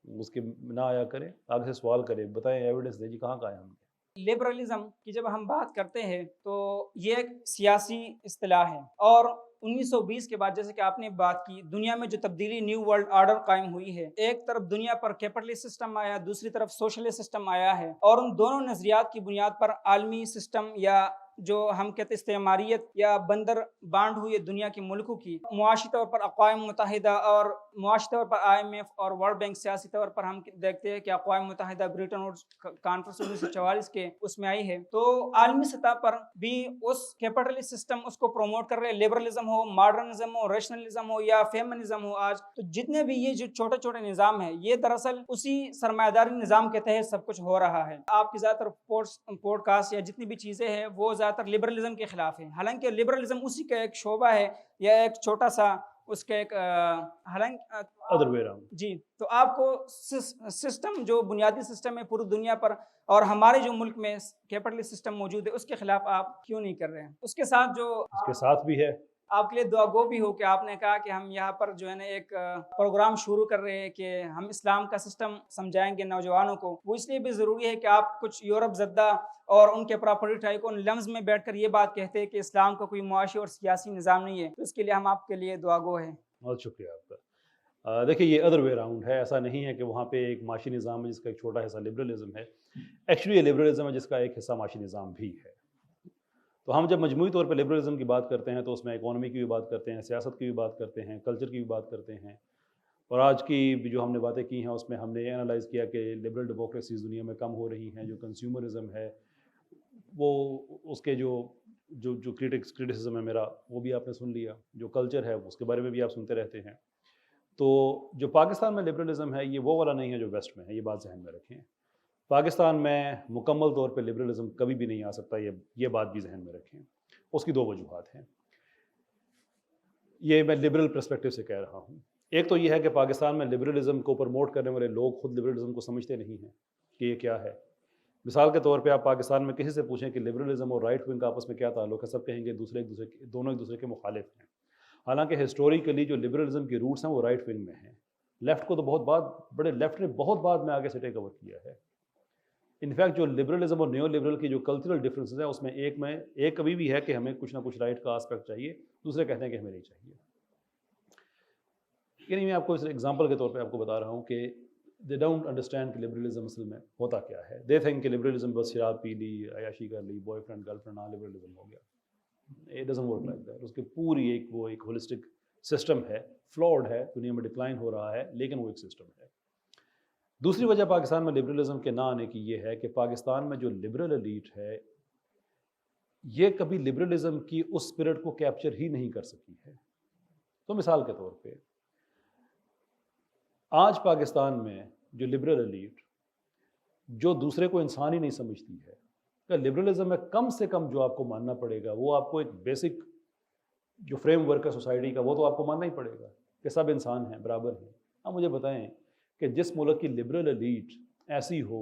اس کے نہ آیا کریں, آگے سے سوال کریں, بتائیں ایویڈنس دیں جی کہاں ہے ہم. لبرلزم کی جب ہم بات کرتے ہیں تو یہ ایک سیاسی اصطلاح ہے, اور 1920 کے بعد جیسے کہ آپ نے بات کی, دنیا میں جو تبدیلی نیو ورلڈ آرڈر قائم ہوئی ہے, ایک طرف دنیا پر کیپٹلسٹ سسٹم آیا, دوسری طرف سوشلسٹ سسٹم آیا ہے, اور ان دونوں نظریات کی بنیاد پر عالمی سسٹم یا جو ہم کہتے ہیں استعماریت یا بندر بانڈ ہوئی دنیا کے ملکوں کی معاشی طور پر اقوام متحدہ اور معاشی طور پر IMF اور ورلڈ بینک, سیاسی طور پر ہم دیکھتے ہیں کہ اقوام متحدہ بریٹن ووڈز کانفرنس 1944 کے اس میں آئی ہے. تو عالمی سطح پر بھی اس کیپٹلسٹ سسٹم اس کو پروموٹ کر رہے ہیں, لبرلزم ہو, ماڈرنزم ہو, ریشنلزم ہو یا فیمنزم ہو. آج تو جتنے بھی یہ جو چھوٹے چھوٹے نظام ہیں یہ دراصل اسی سرمایہ داری نظام کے تحت سب کچھ ہو رہا ہے. آپ کی زیادہ تر پوڈ کاسٹ یا جتنی بھی چیزیں ہیں وہ زیادہ تر لبرلزم کے خلاف ہیں, حالانکہ لبرلزم اسی کا ایک شعبہ ہے یا ایک چھوٹا سا اس کے ایک حالانکہ ادر وے اراؤنڈ. جی. تو آپ کو سسٹم جو بنیادی سسٹم ہے پوری دنیا پر اور ہمارے جو ملک میں کیپٹلسٹ سسٹم موجود ہے اس کے خلاف آپ کیوں نہیں کر رہے ہیں؟ اس کے ساتھ جو اس کے ساتھ بھی ہے آپ کے لیے دعا گو بھی ہو کہ آپ نے کہا کہ ہم یہاں پر جو ہے نا ایک پروگرام شروع کر رہے ہیں کہ ہم اسلام کا سسٹم سمجھائیں گے نوجوانوں کو. وہ اس لیے بھی ضروری ہے کہ آپ کچھ یورپ زدہ اور ان کے پراپرٹی ٹائکون لمز میں بیٹھ کر یہ بات کہتے ہیں کہ اسلام کا کوئی معاشی اور سیاسی نظام نہیں ہے. تو اس کے لیے ہم آپ کے لیے دعا گو ہیں. بہت شکریہ آپ کا. دیکھیے یہ ادر وے اراؤنڈ ہے, ایسا نہیں ہے کہ وہاں پہ ایک معاشی نظام ہے جس کا ایک چھوٹا حصہ لبرلزم ہے. ایکچولی یہ لبرلزم ہے جس کا ایک حصہ معاشی نظام بھی ہے. تو ہم جب مجموعی طور پہ لبرلزم کی بات کرتے ہیں تو اس میں اکانومی کی بھی بات کرتے ہیں, سیاست کی بھی بات کرتے ہیں, کلچر کی بھی بات کرتے ہیں. اور آج کی جو ہم نے باتیں کی ہیں اس میں ہم نے یہ انالائز کیا کہ لبرل ڈیموکریسیز دنیا میں کم ہو رہی ہیں, جو کنزیومرزم ہے وہ اس کے جو کرٹیسزم ہے میرا وہ بھی آپ نے سن لیا, جو کلچر ہے اس کے بارے میں بھی آپ سنتے رہتے ہیں. تو جو پاکستان میں لبرلزم ہے یہ وہ والا نہیں ہے جو ویسٹ میں ہے, یہ بات ذہن میں رکھیں. پاکستان میں مکمل طور پہ لبرلزم کبھی بھی نہیں آ سکتا, یہ بات بھی ذہن میں رکھیں. اس کی دو وجوہات ہیں, یہ میں لبرل پرسپیکٹو سے کہہ رہا ہوں. ایک تو یہ ہے کہ پاکستان میں لبرلزم کو پروموٹ کرنے والے لوگ خود لبرلزم کو سمجھتے نہیں ہیں کہ یہ کیا ہے. مثال کے طور پہ آپ پاکستان میں کسی سے پوچھیں کہ لبرلزم اور رائٹ ونگ کا آپس میں کیا تعلق ہے, سب کہیں گے دونوں ایک دوسرے کے مخالف ہیں. حالانکہ ہسٹوریکلی جو لبرلزم کی روٹس ہیں وہ رائٹ ونگ میں ہیں. لیفٹ کو تو لیفٹ نے بہت بعد میں آگے سے ٹیک اوور کیا ہے. انفیکٹ جو لبرلزم اور نیو لبرل کی جو کلچرل ڈفرینسز ہیں اس میں ایک کبھی بھی ہے کہ ہمیں کچھ نہ کچھ رائٹ کا آسپیکٹ چاہیے, دوسرے کہتے ہیں کہ ہمیں نہیں چاہیے. یعنی میں آپ کو اس ایگزامپل کے طور پہ آپ کو بتا رہا ہوں کہ دے ڈونٹ انڈرسٹینڈ کہ لبرلزم اصل میں ہوتا کیا ہے. دے تھنک کہ لبرلزم بس شراب پی لی, عیاشی کر لی, بوائے فرینڈ گرل فرینڈ, ہاں لبرلزم ہو گیا. It doesn't work like that. اس کی پوری ایک ہولسٹک سسٹم ہے, فلاڈ ہے, دنیا میں ڈکلائن ہو رہا ہے, لیکن وہ ایک سسٹم ہے. دوسری وجہ پاکستان میں لبرلزم کے نہ آنے کی یہ ہے کہ پاکستان میں جو لبرل ایلیٹ ہے یہ کبھی لبرلزم کی اس اسپرٹ کو کیپچر ہی نہیں کر سکی ہے. تو مثال کے طور پہ آج پاکستان میں جو لبرل ایلیٹ جو دوسرے کو انسان ہی نہیں سمجھتی ہے, کہ لبرلزم میں کم سے کم جو آپ کو ماننا پڑے گا وہ آپ کو ایک بیسک جو فریم ورک ہے سوسائٹی کا وہ تو آپ کو ماننا ہی پڑے گا کہ سب انسان ہیں, برابر ہیں. اب مجھے بتائیں کہ جس ملک کی لبرل ایلیٹ ایسی ہو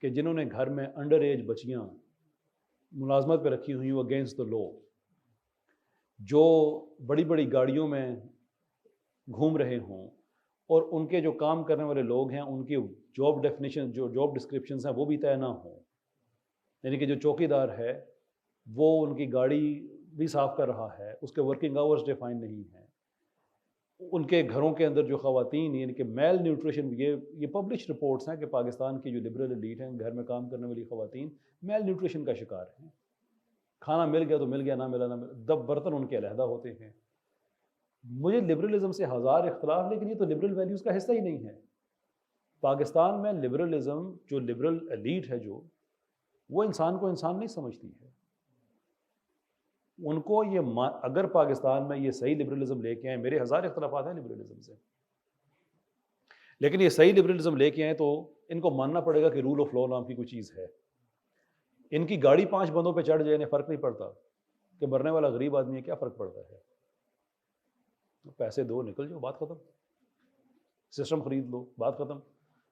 کہ جنہوں نے گھر میں انڈر ایج بچیاں ملازمت پہ رکھی ہوئی ہوں اگینسٹ دا لا, جو بڑی بڑی گاڑیوں میں گھوم رہے ہوں, اور ان کے جو کام کرنے والے لوگ ہیں ان کی جاب ڈیفینیشن جو جاب ڈسکرپشنز ہیں وہ بھی طے نہ ہوں. یعنی کہ جو چوکی دار ہے وہ ان کی گاڑی بھی صاف کر رہا ہے, اس کے ورکنگ آورز ڈیفائن نہیں ہیں. ان کے گھروں کے اندر جو خواتین یعنی کہ میل نیوٹریشن, یہ پبلش رپورٹس ہیں کہ پاکستان کی جو لبرل ایلیٹ ہیں گھر میں کام کرنے والی خواتین میل نیوٹریشن کا شکار ہیں. کھانا مل گیا تو مل گیا, نہ ملا نہ ملا, برتن ان کے علیحدہ ہوتے ہیں. مجھے لبرلزم سے ہزار اختلاف, لیکن یہ تو لبرل ویلیوز کا حصہ ہی نہیں ہے. پاکستان میں لبرلزم جو لبرل ایلیٹ ہے جو وہ انسان کو انسان نہیں سمجھتی ہے. ان کو یہ اگر پاکستان میں یہ صحیح لبرلزم لے کے آئیں, میرے ہزار اختلافات ہیں لبرلزم سے, لیکن یہ صحیح لبرلزم لے کے آئیں تو ان کو ماننا پڑے گا کہ رول آف لا نام کی کوئی چیز ہے. ان کی گاڑی 5 بندوں پہ چڑھ جائے انہیں فرق نہیں پڑتا کہ مرنے والا غریب آدمی ہے, کیا فرق پڑتا ہے. پیسے دو, نکل جاؤ, بات ختم. سسٹم خرید لو, بات ختم.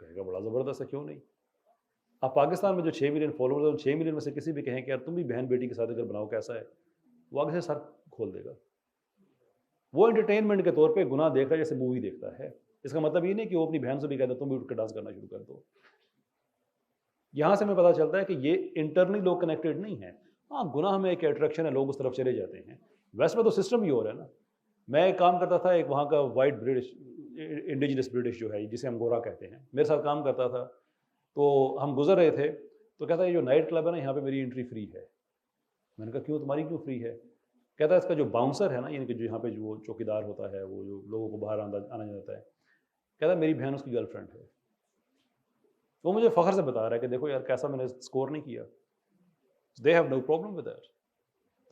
کہے گا بڑا زبردست ہے، کیوں نہیں. آپ پاکستان میں جو 6 ملین فالوورز ہیں، ان 6 ملین میں سے کسی بھی کہیں کہ یار تم بھی بہن بیٹی کے ساتھ اگر بناؤ کیسا ہے، وہ آگے سے سر کھول دے گا. وہ انٹرٹینمنٹ کے طور پہ گناہ دیکھ رہا ہے جیسے مووی دیکھتا ہے. اس کا مطلب یہ نہیں کہ وہ اپنی بہن سے بھی کہتا تم بھی اٹھ کے ڈانس کرنا شروع کر دو. یہاں سے ہمیں پتہ چلتا ہے کہ یہ انٹرنلی لوگ کنیکٹڈ نہیں ہیں. ہاں گناہ میں ایک اٹریکشن ہے، لوگ اس طرف چلے جاتے ہیں. ویسٹ میں تو سسٹم ہی اور ہے نا. میں ایک کام کرتا تھا، ایک وہاں کا وائٹ برٹش انڈیجنس برٹش جو ہے جسے ہم گورا کہتے ہیں، میرے ساتھ کام کرتا تھا. تو ہم گزر رہے تھے تو کہتا ہے یہ جو نائٹ کلب ہے نا یہاں پہ میری انٹری فری ہے. میں نے کہا کیوں، تمہاری کیوں فری ہے؟ کہتا ہے اس کا جو باؤنسر ہے نا، یعنی کہ جو یہاں پہ جو چوکیدار ہوتا ہے، وہ جو لوگوں کو باہر آنا جاتا ہے، کہتا ہے میری بہن اس کی گرل فرینڈ ہے. وہ مجھے فخر سے بتا رہا ہے کہ دیکھو یار کیسا میں نے اسکور نہیں کیا. They have no problem with that.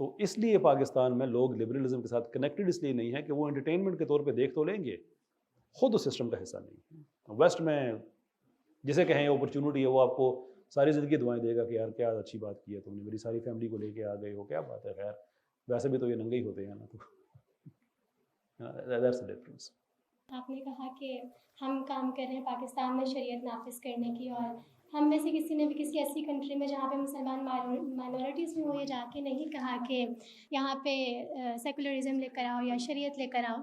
تو اس لیے پاکستان میں لوگ لبرلزم کے ساتھ کنیکٹڈ اس لیے نہیں ہے کہ وہ انٹرٹینمنٹ کے طور پہ دیکھ تو لیں گے، خود اس سسٹم کا حصہ نہیں ہے. ویسٹ میں جسے کہیں اپرچونٹی ہے، وہ آپ کو ساری زندگی دعائیں دے گا کہ یار کیا اچھی بات کی ہے تم نے، میری ساری فیملی کو لے کے آ گئے ہو، کیا بات ہے. خیر ویسے بھی تو یہ ننگے ہی ہوتے ہیں نا. تو دیٹس دی ڈفرنس. آپ نے کہا کہ ہم کام کر رہے ہیں پاکستان میں شریعت نافذ کرنے کی، اور ہم میں سے کسی نے بھی کسی ایسی کنٹری میں جہاں پہ مسلمان مائنورٹیز بھی ہوں، یہ جا کے نہیں کہا کہ یہاں پہ سیکولرزم لے کر آؤ یا شریعت لے کر آؤ.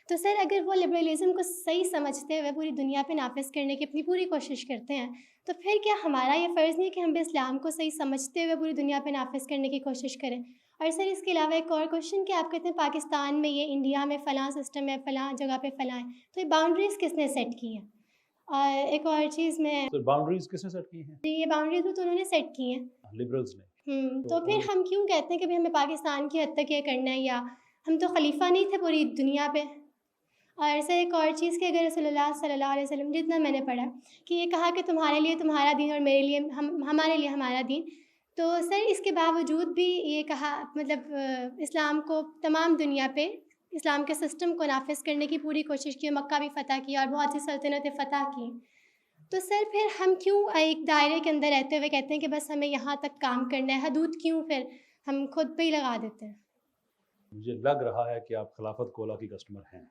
تو سر اگر وہ لبرلزم کو صحیح سمجھتے ہوئے پوری دنیا پہ نافذ کرنے کی اپنی پوری کوشش کرتے ہیں، تو پھر کیا ہمارا یہ فرض نہیں ہے کہ ہم بھی اسلام کو صحیح سمجھتے ہوئے پوری دنیا پہ نافذ کرنے کی کوشش کریں؟ اور سر اس کے علاوہ ایک اور کوشچن کہ آپ کہتے ہیں پاکستان میں یہ انڈیا میں فلاں سسٹم ہے، فلاں جگہ پہ فلاں ہے، تو یہ باؤنڈریز کس نے سیٹ کی ہیں؟ اور ایک اور چیز میں باؤنڈریز کس نے سیٹ کی ہیں؟ یہ باؤنڈریز بھی تو انہوں نے سیٹ کی ہیں، لبرلز نے. تو پھر ہم کیوں کہتے ہیں کہ ہمیں پاکستان کی حد تک یہ کرنا ہے، یا ہم تو خلیفہ نہیں تھے پوری دنیا پہ؟ اور سر ایک اور چیز کہ اگر رسول اللہ صلی اللہ علیہ وسلم، جتنا میں نے پڑھا کہ یہ کہا کہ تمہارے لیے تمہارا دین اور میرے لیے ہمارے لیے ہمارا دین، تو سر اس کے باوجود بھی یہ کہا مطلب اسلام کو تمام دنیا پہ اسلام کے سسٹم کو نافذ کرنے کی پوری کوشش کی، مکہ بھی فتح کیا اور بہت سی سلطنتیں فتح کی. تو سر پھر ہم کیوں ایک دائرے کے اندر رہتے ہوئے کہتے ہیں کہ بس ہمیں یہاں تک کام کرنا ہے؟ حدود کیوں پھر ہم خود پہ ہی لگا دیتے ہیں؟ مجھے لگ رہا ہے کہ آپ خلافت کولا کی کسٹمر ہیں.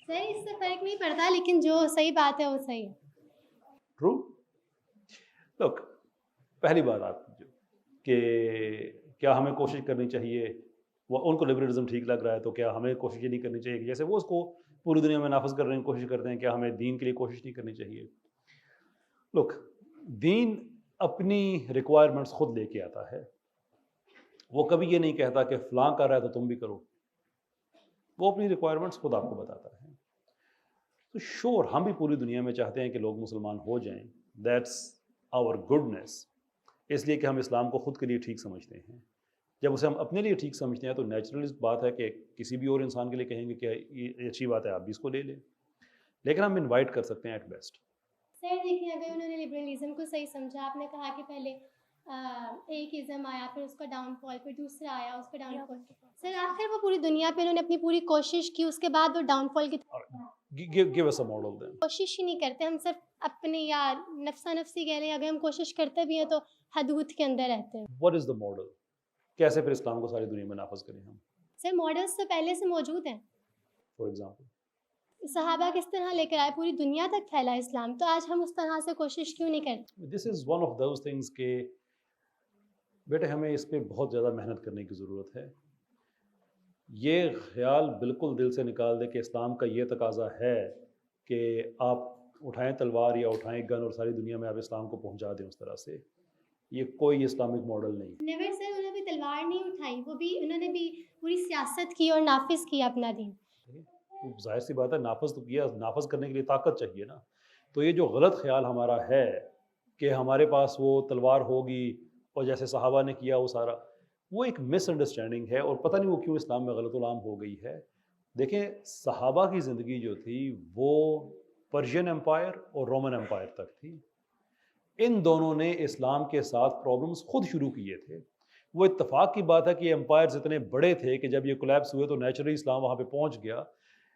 سر اس سے فرق نہیں پڑتا، لیکن جو صحیح بات ہے وہ صحیح ہے. ٹرو. لک، پہلی بات آپ کہ کیا ہمیں کوشش کرنی چاہیے، وہ ان کو لبرلزم ٹھیک لگ رہا ہے تو کیا ہمیں کوشش یہ نہیں کرنی چاہیے کہ جیسے وہ اس کو پوری دنیا میں نافذ کرنے کی کوشش کرتے ہیں، کیا ہمیں دین کے لیے کوشش نہیں کرنی چاہیے؟ لک، دین اپنی ریکوائرمنٹس خود لے کے آتا ہے. وہ کبھی یہ نہیں کہتا کہ فلاں کر رہا ہے تو تم بھی کرو. وہ اپنی ریکوائرمنٹس خود آپ کو بتاتا ہے. تو شور ہم بھی پوری دنیا میں چاہتے ہیں کہ لوگ مسلمان ہو جائیں. That's our goodness. اس لیے کہ ہم اسلام کو خود کے لیے ٹھیک سمجھتے ہیں. جب اسے ہم اپنے لیے ٹھیک سمجھتے ہیں تو نیچرلی بات ہے کہ کسی بھی اور انسان کے لیے کہیں گے کہ یہ اچھی بات ہے، آپ بھی اس کو لے لیں. لیکن ہم انوائٹ کر سکتے ہیں ایٹ بیسٹ. سر دیکھیں اگر انہوں نے لبرلزم کو صحیح سمجھا، آپ نے کہا کہ پہلے ایک ازم آیا، پھر اس کا ڈاؤن فال، پھر دوسرا آیا اس کا ڈاؤن فال. سر آخر وہ پوری دنیا پہ انہوں نے اپنی پوری کوشش کی، اس کے بعد وہ ڈاؤن فال کی Give us a model then. کوشش ہی نہیں کرتے. ہم صرف اپنے یا نفسا نفسی کہہ لیں، اگر ہم کوشش کرتے بھی ہیں تو حدود کے اندر رہتے ہیں. What is the model? کیسے پھر اسلام کو ساری دنیا میں نافذ کریں ہم؟ سر ماڈلس تو پہلے سے موجود ہیں. فار ایگزامپل صحابہ کس طرح لے کر آئے، پوری دنیا تک پھیلا اسلام، تو آج ہم اس طرح سے کوشش کیوں نہیں کرتے؟ This is one of those things کہ بیٹے ہمیں اس پہ بہت زیادہ محنت کرنے کی ضرورت ہے. یہ خیال بالکل دل سے نکال دے کہ اسلام کا یہ تقاضا ہے کہ آپ اٹھائیں تلوار یا اٹھائیں گن اور ساری دنیا میں آپ اسلام کو پہنچا دیں اس طرح سے. یہ کوئی اسلامک ماڈل نہیں. نیور سر، انہوں نے بھی تلوار نہیں اٹھائی، وہ بھی انہوں نے بھی پوری سیاست کی اور نافذ کیا اپنا دین. ظاہر سی بات ہے، نافذ تو کیا، نافذ کرنے کے لیے طاقت چاہیے نا. تو یہ جو غلط خیال ہمارا ہے کہ ہمارے پاس وہ تلوار ہوگی اور جیسے صحابہ نے کیا وہ سارا، وہ ایک مس انڈرسٹینڈنگ ہے اور پتہ نہیں وہ کیوں اسلام میں غلط العام ہو گئی ہے. دیکھیں صحابہ کی زندگی جو تھی وہ پرشین امپائر اور رومن امپائر تک تھی. ان دونوں نے اسلام کے ساتھ پرابلمز خود شروع کیے تھے. وہ اتفاق کی بات ہے کہ یہ امپائرز اتنے بڑے تھے کہ جب یہ کولیپس ہوئے تو نیچرلی اسلام وہاں پہ پہنچ گیا،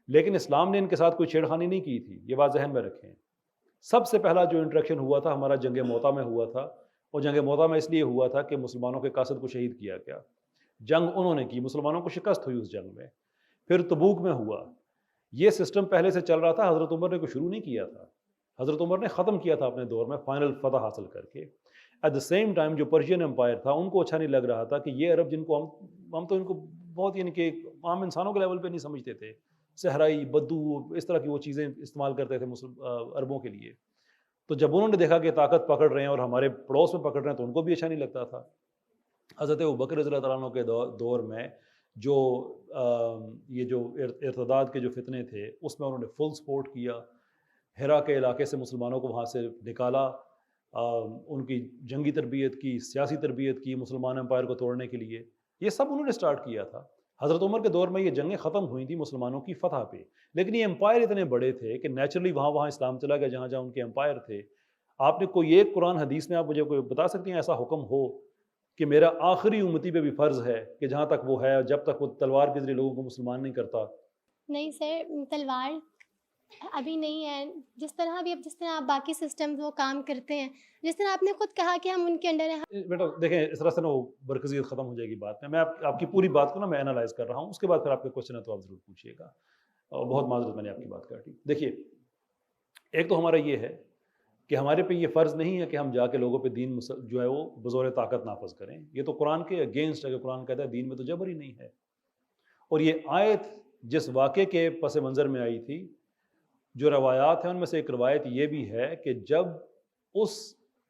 لیکن اسلام نے ان کے ساتھ کوئی چھیڑخانی نہیں کی تھی. یہ بات ذہن میں رکھیں. سب سے پہلا جو انٹریکشن ہوا تھا ہمارا جنگ موتا میں ہوا تھا، اور جنگ موتا میں اس لیے ہوا تھا کہ مسلمانوں کے قاصد کو شہید کیا گیا. جنگ انہوں نے کی، مسلمانوں کو شکست ہوئی اس جنگ میں. پھر تبوک میں ہوا. یہ سسٹم پہلے سے چل رہا تھا، حضرت عمر نے کوئی شروع نہیں کیا تھا. حضرت عمر نے ختم کیا تھا اپنے دور میں فائنل فتح حاصل کر کے. ایٹ دا سیم ٹائم جو پرشین امپائر تھا ان کو اچھا نہیں لگ رہا تھا کہ یہ عرب جن کو ہم تو ان کو بہت یعنی کہ عام انسانوں کے لیول پہ نہیں سمجھتے تھے, صحرائی بدو اس طرح کی وہ چیزیں استعمال کرتے تھے عربوں کے لیے. تو جب انہوں نے دیکھا کہ طاقت پکڑ رہے ہیں اور ہمارے پڑوس میں پکڑ رہے ہیں تو ان کو بھی اچھا نہیں لگتا تھا. حضرت ابوبکر رضی اللہ تعالیٰ عنہ کے دور میں جو یہ جو ارتداد کے جو فتنے تھے اس میں انہوں نے فل سپورٹ کیا. ہرا کے علاقے سے مسلمانوں کو وہاں سے نکالا, ان کی جنگی تربیت کی, سیاسی تربیت کی مسلمان امپائر کو توڑنے کے لیے. یہ سب انہوں نے سٹارٹ کیا تھا. حضرت عمر کے دور میں یہ جنگیں ختم ہوئی تھیں مسلمانوں کی فتح پہ, لیکن یہ امپائر اتنے بڑے تھے کہ نیچرلی وہاں اسلام چلا گیا جہاں جہاں ان کے امپائر تھے. آپ نے کوئی ایک قرآن حدیث میں آپ مجھے کوئی بتا سکتی ہیں ایسا حکم ہو کہ میرا آخری امتی پہ بھی فرض ہے کہ جہاں تک وہ ہے جب تک وہ تلوار کے ذریعے لوگوں کو مسلمان نہیں کرتا؟ نہیں سر, تلوار ابھی نہیں ہے. جس طرح آپ باقی سسٹمز وہ کام کرتے ہیں, جس طرح آپ نے خود کہا کہ ہم ان کے انڈر ہیں. بیٹا دیکھیں اس طرح سے نا وہ برکزیت ختم ہو جائے گی بات میں آپ کی پوری بات کو نا میں انالائز کر رہا ہوں, اس کے بعد پھر آپ کے کوشچن ہے تو آپ ضرور پوچھیے گا. اور بہت معذرت میں نے آپ کی بات کاٹی. دیکھیے ایک تو ہمارا یہ ہے کہ ہمارے پہ یہ فرض نہیں ہے کہ ہم جا کے لوگوں پہ دین جو ہے وہ بزور طاقت نافذ کریں. یہ تو قرآن کے اگینسٹ ہے کہ قرآن کہتا ہے دین میں تو جبر ہی نہیں ہے. اور یہ آیت جس واقعے کے پس منظر میں آئی تھی, جو روایات ہیں ان میں سے ایک روایت یہ بھی ہے کہ جب اس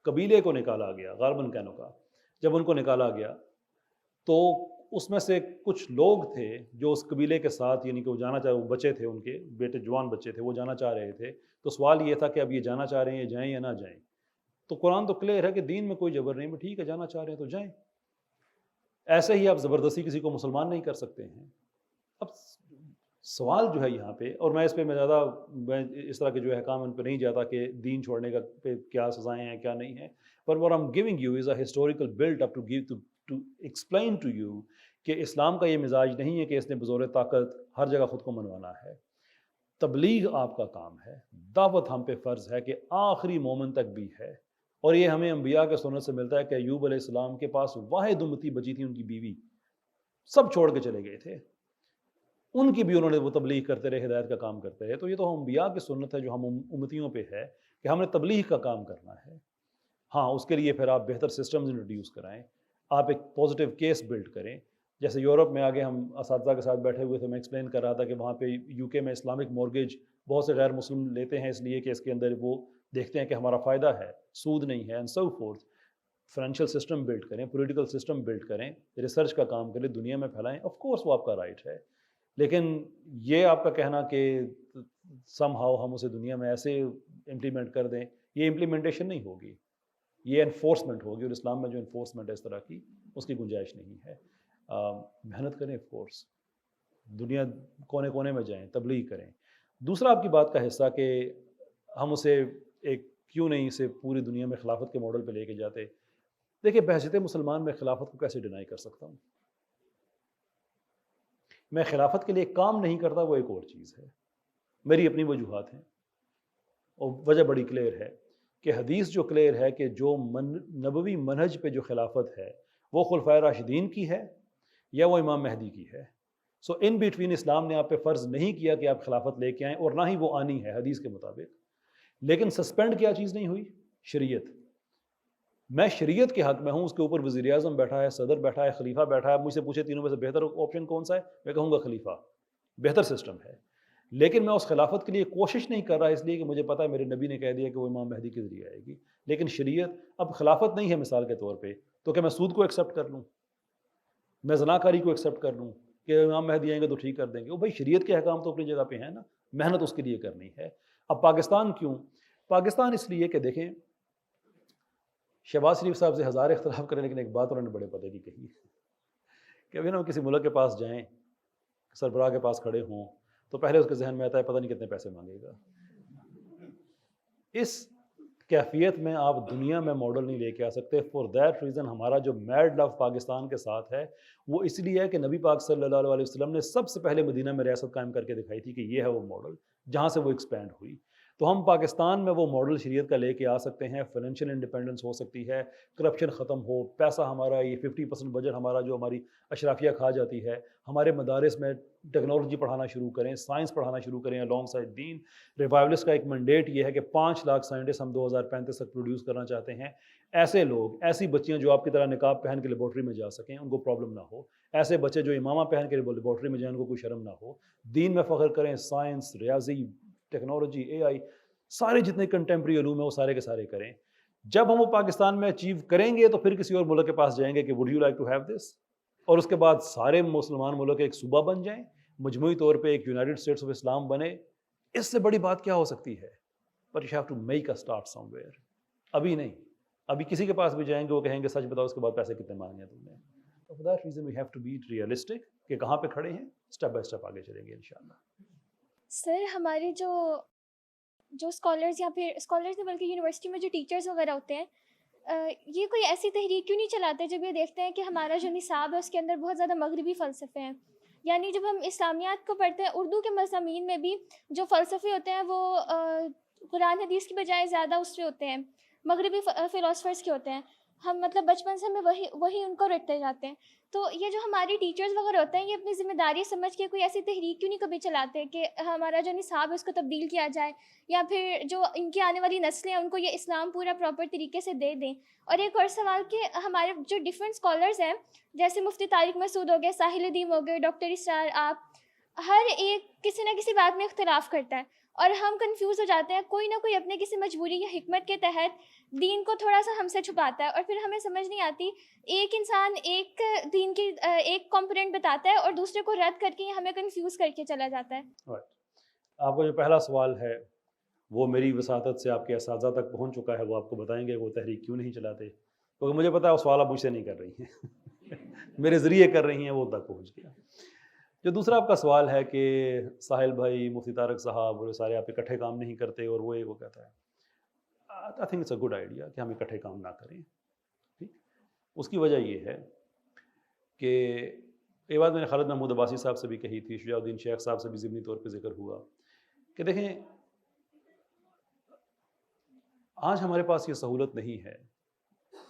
قبیلے کو نکالا گیا, غالباً کہنوں کا, جب ان کو نکالا گیا تو اس میں سے کچھ لوگ تھے جو اس قبیلے کے ساتھ یعنی کہ وہ جانا چاہ, وہ بچے تھے, ان کے بیٹے جوان بچے تھے, وہ جانا چاہ رہے تھے. تو سوال یہ تھا کہ اب یہ جانا چاہ رہے ہیں جائیں یا نہ جائیں. تو قرآن تو کلیئر ہے کہ دین میں کوئی جبر نہیں, ٹھیک ہے جانا چاہ رہے ہیں تو جائیں. ایسے ہی آپ زبردستی کسی کو مسلمان نہیں کر سکتے ہیں. اب سوال جو ہے یہاں پہ, اور میں اس پہ میں اس طرح کے جو احکام ان پہ نہیں جاتا کہ دین چھوڑنے کا پہ کیا سزائیں ہیں کیا نہیں ہیں, پر what I'm giving you is a historical build up to explain to you کہ اسلام کا یہ مزاج نہیں ہے کہ اس نے بزور طاقت ہر جگہ خود کو منوانا ہے. تبلیغ آپ کا کام ہے, دعوت ہم پہ فرض ہے کہ آخری مومن تک بھی ہے. اور یہ ہمیں انبیاء کے سنت سے ملتا ہے کہ ایوب علیہ السلام کے پاس واحد امتی بچی تھی, ان کی بیوی, سب چھوڑ کے چلے گئے تھے, ان کی بھی انہوں نے وہ تبلیغ کرتے رہے, ہدایت کا کام کرتے رہے. تو یہ تو انبیاء کی سنت ہے جو ہم امتیوں پہ ہے کہ ہم نے تبلیغ کا کام کرنا ہے. ہاں اس کے لیے پھر آپ بہتر سسٹمز انٹروڈیوس کرائیں, آپ ایک پازیٹیو کیس بلڈ کریں. جیسے یورپ میں آگے ہم اساتذہ کے ساتھ بیٹھے ہوئے تھے, میں ایکسپلین کر رہا تھا کہ وہاں پہ یو کے میں اسلامک مورگیج بہت سے غیر مسلم لیتے ہیں اس لیے کہ اس کے اندر وہ دیکھتے ہیں کہ ہمارا فائدہ ہے, سود نہیں ہے, and so forth. Financial system build کریں, پولیٹیکل سسٹم بلڈ کریں, ریسرچ کا کام کریں, دنیا میں پھیلائیں. آف کورس وہ آپ کا رائٹ ہے, لیکن یہ آپ کا کہنا کہ سم ہاؤ ہم اسے دنیا میں ایسے امپلیمنٹ کر دیں, یہ امپلیمنٹیشن نہیں ہوگی, یہ انفورسمنٹ ہوگی. اور اسلام میں جو انفورسمنٹ ہے اس طرح کی, اس کی گنجائش نہیں ہے. محنت کریں, آف کورس دنیا کونے کونے میں جائیں, تبلیغ کریں. دوسرا آپ کی بات کا حصہ کہ ہم اسے ایک کیوں نہیں اسے پوری دنیا میں خلافت کے ماڈل پہ لے کے جاتے. دیکھیں بحیثیت مسلمان میں خلافت کو کیسے ڈینائی کر سکتا ہوں؟ میں خلافت کے لیے کام نہیں کرتا, وہ ایک اور چیز ہے. میری اپنی وجوہات ہیں اور وجہ بڑی کلیئر ہے کہ حدیث جو کلیئر ہے کہ جو نبوی منہج پہ جو خلافت ہے وہ خلفائے راشدین کی ہے یا وہ امام مہدی کی ہے. سو ان بٹوین اسلام نے آپ پہ فرض نہیں کیا کہ آپ خلافت لے کے آئیں, اور نہ ہی وہ آنی ہے حدیث کے مطابق. لیکن سسپینڈ کیا چیز نہیں ہوئی؟ شریعت. میں شریعت کے حق میں ہوں, اس کے اوپر وزیر اعظم بیٹھا ہے, صدر بیٹھا ہے, خلیفہ بیٹھا ہے. مجھ سے پوچھے تینوں میں سے بہتر آپشن کون سا ہے, میں کہوں گا خلیفہ, بہتر سسٹم ہے. لیکن میں اس خلافت کے لیے کوشش نہیں کر رہا اس لیے کہ مجھے پتہ ہے میرے نبی نے کہہ دیا کہ وہ امام مہدی کے ذریعے آئے گی. لیکن شریعت اب خلافت نہیں ہے مثال کے طور پہ, تو کہ میں سود کو ایکسیپٹ کر لوں, میں زناکاری کو ایکسیپٹ کر لوں کہ امام مہدی آئیں گے تو ٹھیک کر دیں گے؟ وہ بھائی شریعت کے احکام تو اپنی جگہ پہ ہیں نا, محنت اس کے لیے کرنی ہے. اب پاکستان کیوں؟ پاکستان اس لیے کہ دیکھیں شہباز شریف صاحب سے ہزار اختلاف کریں, لیکن ایک بات انہوں نے بڑے پتے کی کہی کہ ابھی نا کسی ملک کے پاس جائیں, سربراہ کے پاس کھڑے ہوں تو پہلے اس کے ذہن میں آتا ہے پتہ نہیں کتنے پیسے مانگے گا. اس کیفیت میں آپ دنیا میں ماڈل نہیں لے کے آ سکتے. فار دیٹ ریزن ہمارا جو میڈ لو پاکستان کے ساتھ ہے وہ اس لیے ہے کہ نبی پاک صلی اللہ علیہ وسلم نے سب سے پہلے مدینہ میں ریاست قائم کر کے دکھائی تھی کہ یہ ہے وہ ماڈل جہاں سے وہ ایکسپینڈ ہوئی. تو ہم پاکستان میں وہ ماڈل شریعت کا لے کے آ سکتے ہیں, فائنینشیل انڈیپینڈنس ہو سکتی ہے, کرپشن ختم ہو, پیسہ ہمارا یہ 50% بجٹ ہمارا جو ہماری اشرافیہ کھا جاتی ہے, ہمارے مدارس میں ٹیکنالوجی پڑھانا شروع کریں, سائنس پڑھانا شروع کریں الانگ سائڈ دین. ریوائولسٹ کا ایک مینڈیٹ یہ ہے کہ 5 لاکھ سائنٹسٹ ہم 2035 تک پروڈیوس کرنا چاہتے ہیں. ایسے لوگ, ایسی بچیاں جو آپ کی طرح نقاب پہن کے لیبارٹری میں جا سکیں, ان کو پرابلم نہ ہو. ایسے بچے جو امامہ پہن کے لیبارٹری میں جائیں, ان کو کوئی شرم نہ ہو. دین میں فخر کریں, سائنس, ریاضی, ٹیکنالوجی, اے آئی, سارے جتنے کنٹمپری علوم ہیں وہ سارے کے سارے کریں. جب ہم وہ پاکستان میں اچیو کریں گے تو پھر کسی اور ملک کے پاس جائیں گے کہ would you like to have this, اور اس کے بعد سارے مسلمان ملک ایک صوبہ بن جائیں, مجموعی طور پہ ایک یونائٹڈ اسٹیٹس آف اسلام بنے. اس سے بڑی بات کیا ہو سکتی ہے؟ But you have to make a start somewhere. ابھی نہیں, ابھی کسی کے پاس بھی جائیں گے وہ کہیں گے سچ بتاؤ اس کے بعد پیسے کتنے مانگے ہیں تم نے. For that reason we have to be realistic کہ کہاں پہ کھڑے ہیں, اسٹیپ بائی اسٹیپ آگے چلیں گے انشاءاللہ. سر ہمارے جو اسکالرز یا پھر اسکالرز نہیں بلکہ یونیورسٹی میں جو ٹیچرز وغیرہ ہوتے ہیں, یہ کوئی ایسی تحریک کیوں نہیں چلاتے جب یہ دیکھتے ہیں کہ ہمارا جو نصاب ہے اس کے اندر بہت زیادہ مغربی فلسفے ہیں؟ یعنی جب ہم اسلامیات کو پڑھتے ہیں, اردو کے مضامین میں بھی جو فلسفے ہوتے ہیں وہ قرآن حدیث کی بجائے زیادہ اس سے ہوتے ہیں, مغربی فلاسفرز کے ہوتے ہیں. ہم مطلب بچپن سے ہمیں وہی ان کو رٹتے جاتے ہیں. تو یہ جو ہمارے ٹیچرز وغیرہ ہوتے ہیں, یہ اپنی ذمہ داری سمجھ کے کوئی ایسی تحریک کیوں نہیں کبھی چلاتے کہ ہمارا جو نصاب ہے اس کو تبدیل کیا جائے, یا پھر جو ان کی آنے والی نسلیں ہیں ان کو یہ اسلام پورا پراپر طریقے سے دے دیں. اور ایک اور سوال کہ ہمارے جو ڈفرینٹ اسکالرز ہیں, جیسے مفتی طارق مسعود ہو گئے, ساحل ادیم ہو گئے, ڈاکٹر اسرار, آپ, ہر ایک کسی نہ کسی بات میں اختلاف کرتا ہے اور ہم کنفیوز ہو جاتے ہیں. کوئی نہ کوئی اپنے کسی مجبوری یا حکمت کے تحت دین کو تھوڑا سا ہم سے چھپاتا ہے, اور پھر ہمیں سمجھ نہیں آتی. ایک انسان ایک دین کی ایک کمپوننٹ بتاتا ہے اور دوسرے کو رد کر کے ہمیں کنفیوز کر کے چلا جاتا ہے. آپ کا جو پہلا سوال ہے وہ میری وساطت سے آپ کے اساتذہ تک پہنچ چکا ہے, وہ آپ کو بتائیں گے وہ تحریک کیوں نہیں چلاتے, کیونکہ مجھے پتا ہے وہ سوال آپ مجھ سے نہیں کر رہی ہیں میرے ذریعے کر رہی ہیں, وہ تک پہنچ گیا. جو دوسرا آپ کا سوال ہے کہ ساحل بھائی, مفتی طارق صاحب اور سارے آپ اکٹھے کام نہیں کرتے, اور وہ کہتا ہے, I think it's a good idea کہ ہم اکٹھے کام نہ کریں. ٹھیک, اس کی وجہ یہ ہے کہ یہ بات میں نے خالد محمود عباسی صاحب سے بھی کہی تھی, شجاع الدین شیخ صاحب سے بھی ضمنی طور پہ ذکر ہوا کہ دیکھیں آج ہمارے پاس یہ سہولت نہیں ہے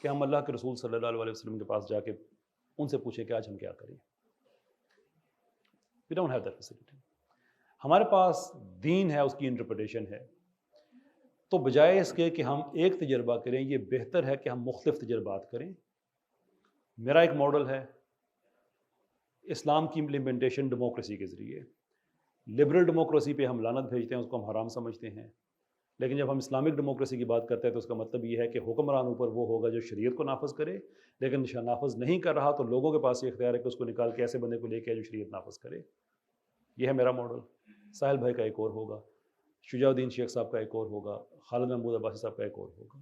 کہ ہم اللہ کے رسول صلی اللہ علیہ وسلم کے پاس جا کے ان سے پوچھیں کہ آج ہم کیا کریں. We don't have that facility. ہمارے پاس دین ہے, اس کی انٹرپریٹیشن ہے, تو بجائے اس کے کہ ہم ایک تجربہ کریں, یہ بہتر ہے کہ ہم مختلف تجربات کریں. میرا ایک ماڈل ہے اسلام کی امپلیمنٹیشن ڈیموکریسی کے ذریعے. لبرل ڈیموکریسی پہ ہم لعنت بھیجتے ہیں, اس کو ہم حرام سمجھتے ہیں, لیکن جب ہم اسلامک ڈیموکریسی کی بات کرتے ہیں تو اس کا مطلب یہ ہے کہ حکمران اوپر وہ ہوگا جو شریعت کو نافذ کرے, لیکن نافذ نہیں کر رہا تو لوگوں کے پاس یہ اختیار ہے کہ اس کو نکال کے ایسے بندے کو لے کے آئے جو شریعت نافذ کرے. یہ ہے میرا ماڈل. ساحل بھائی کا ایک اور ہوگا, شجاع الدین شیخ صاحب کا ایک اور ہوگا, خالد محمود عباسی صاحب کا ایک اور ہوگا.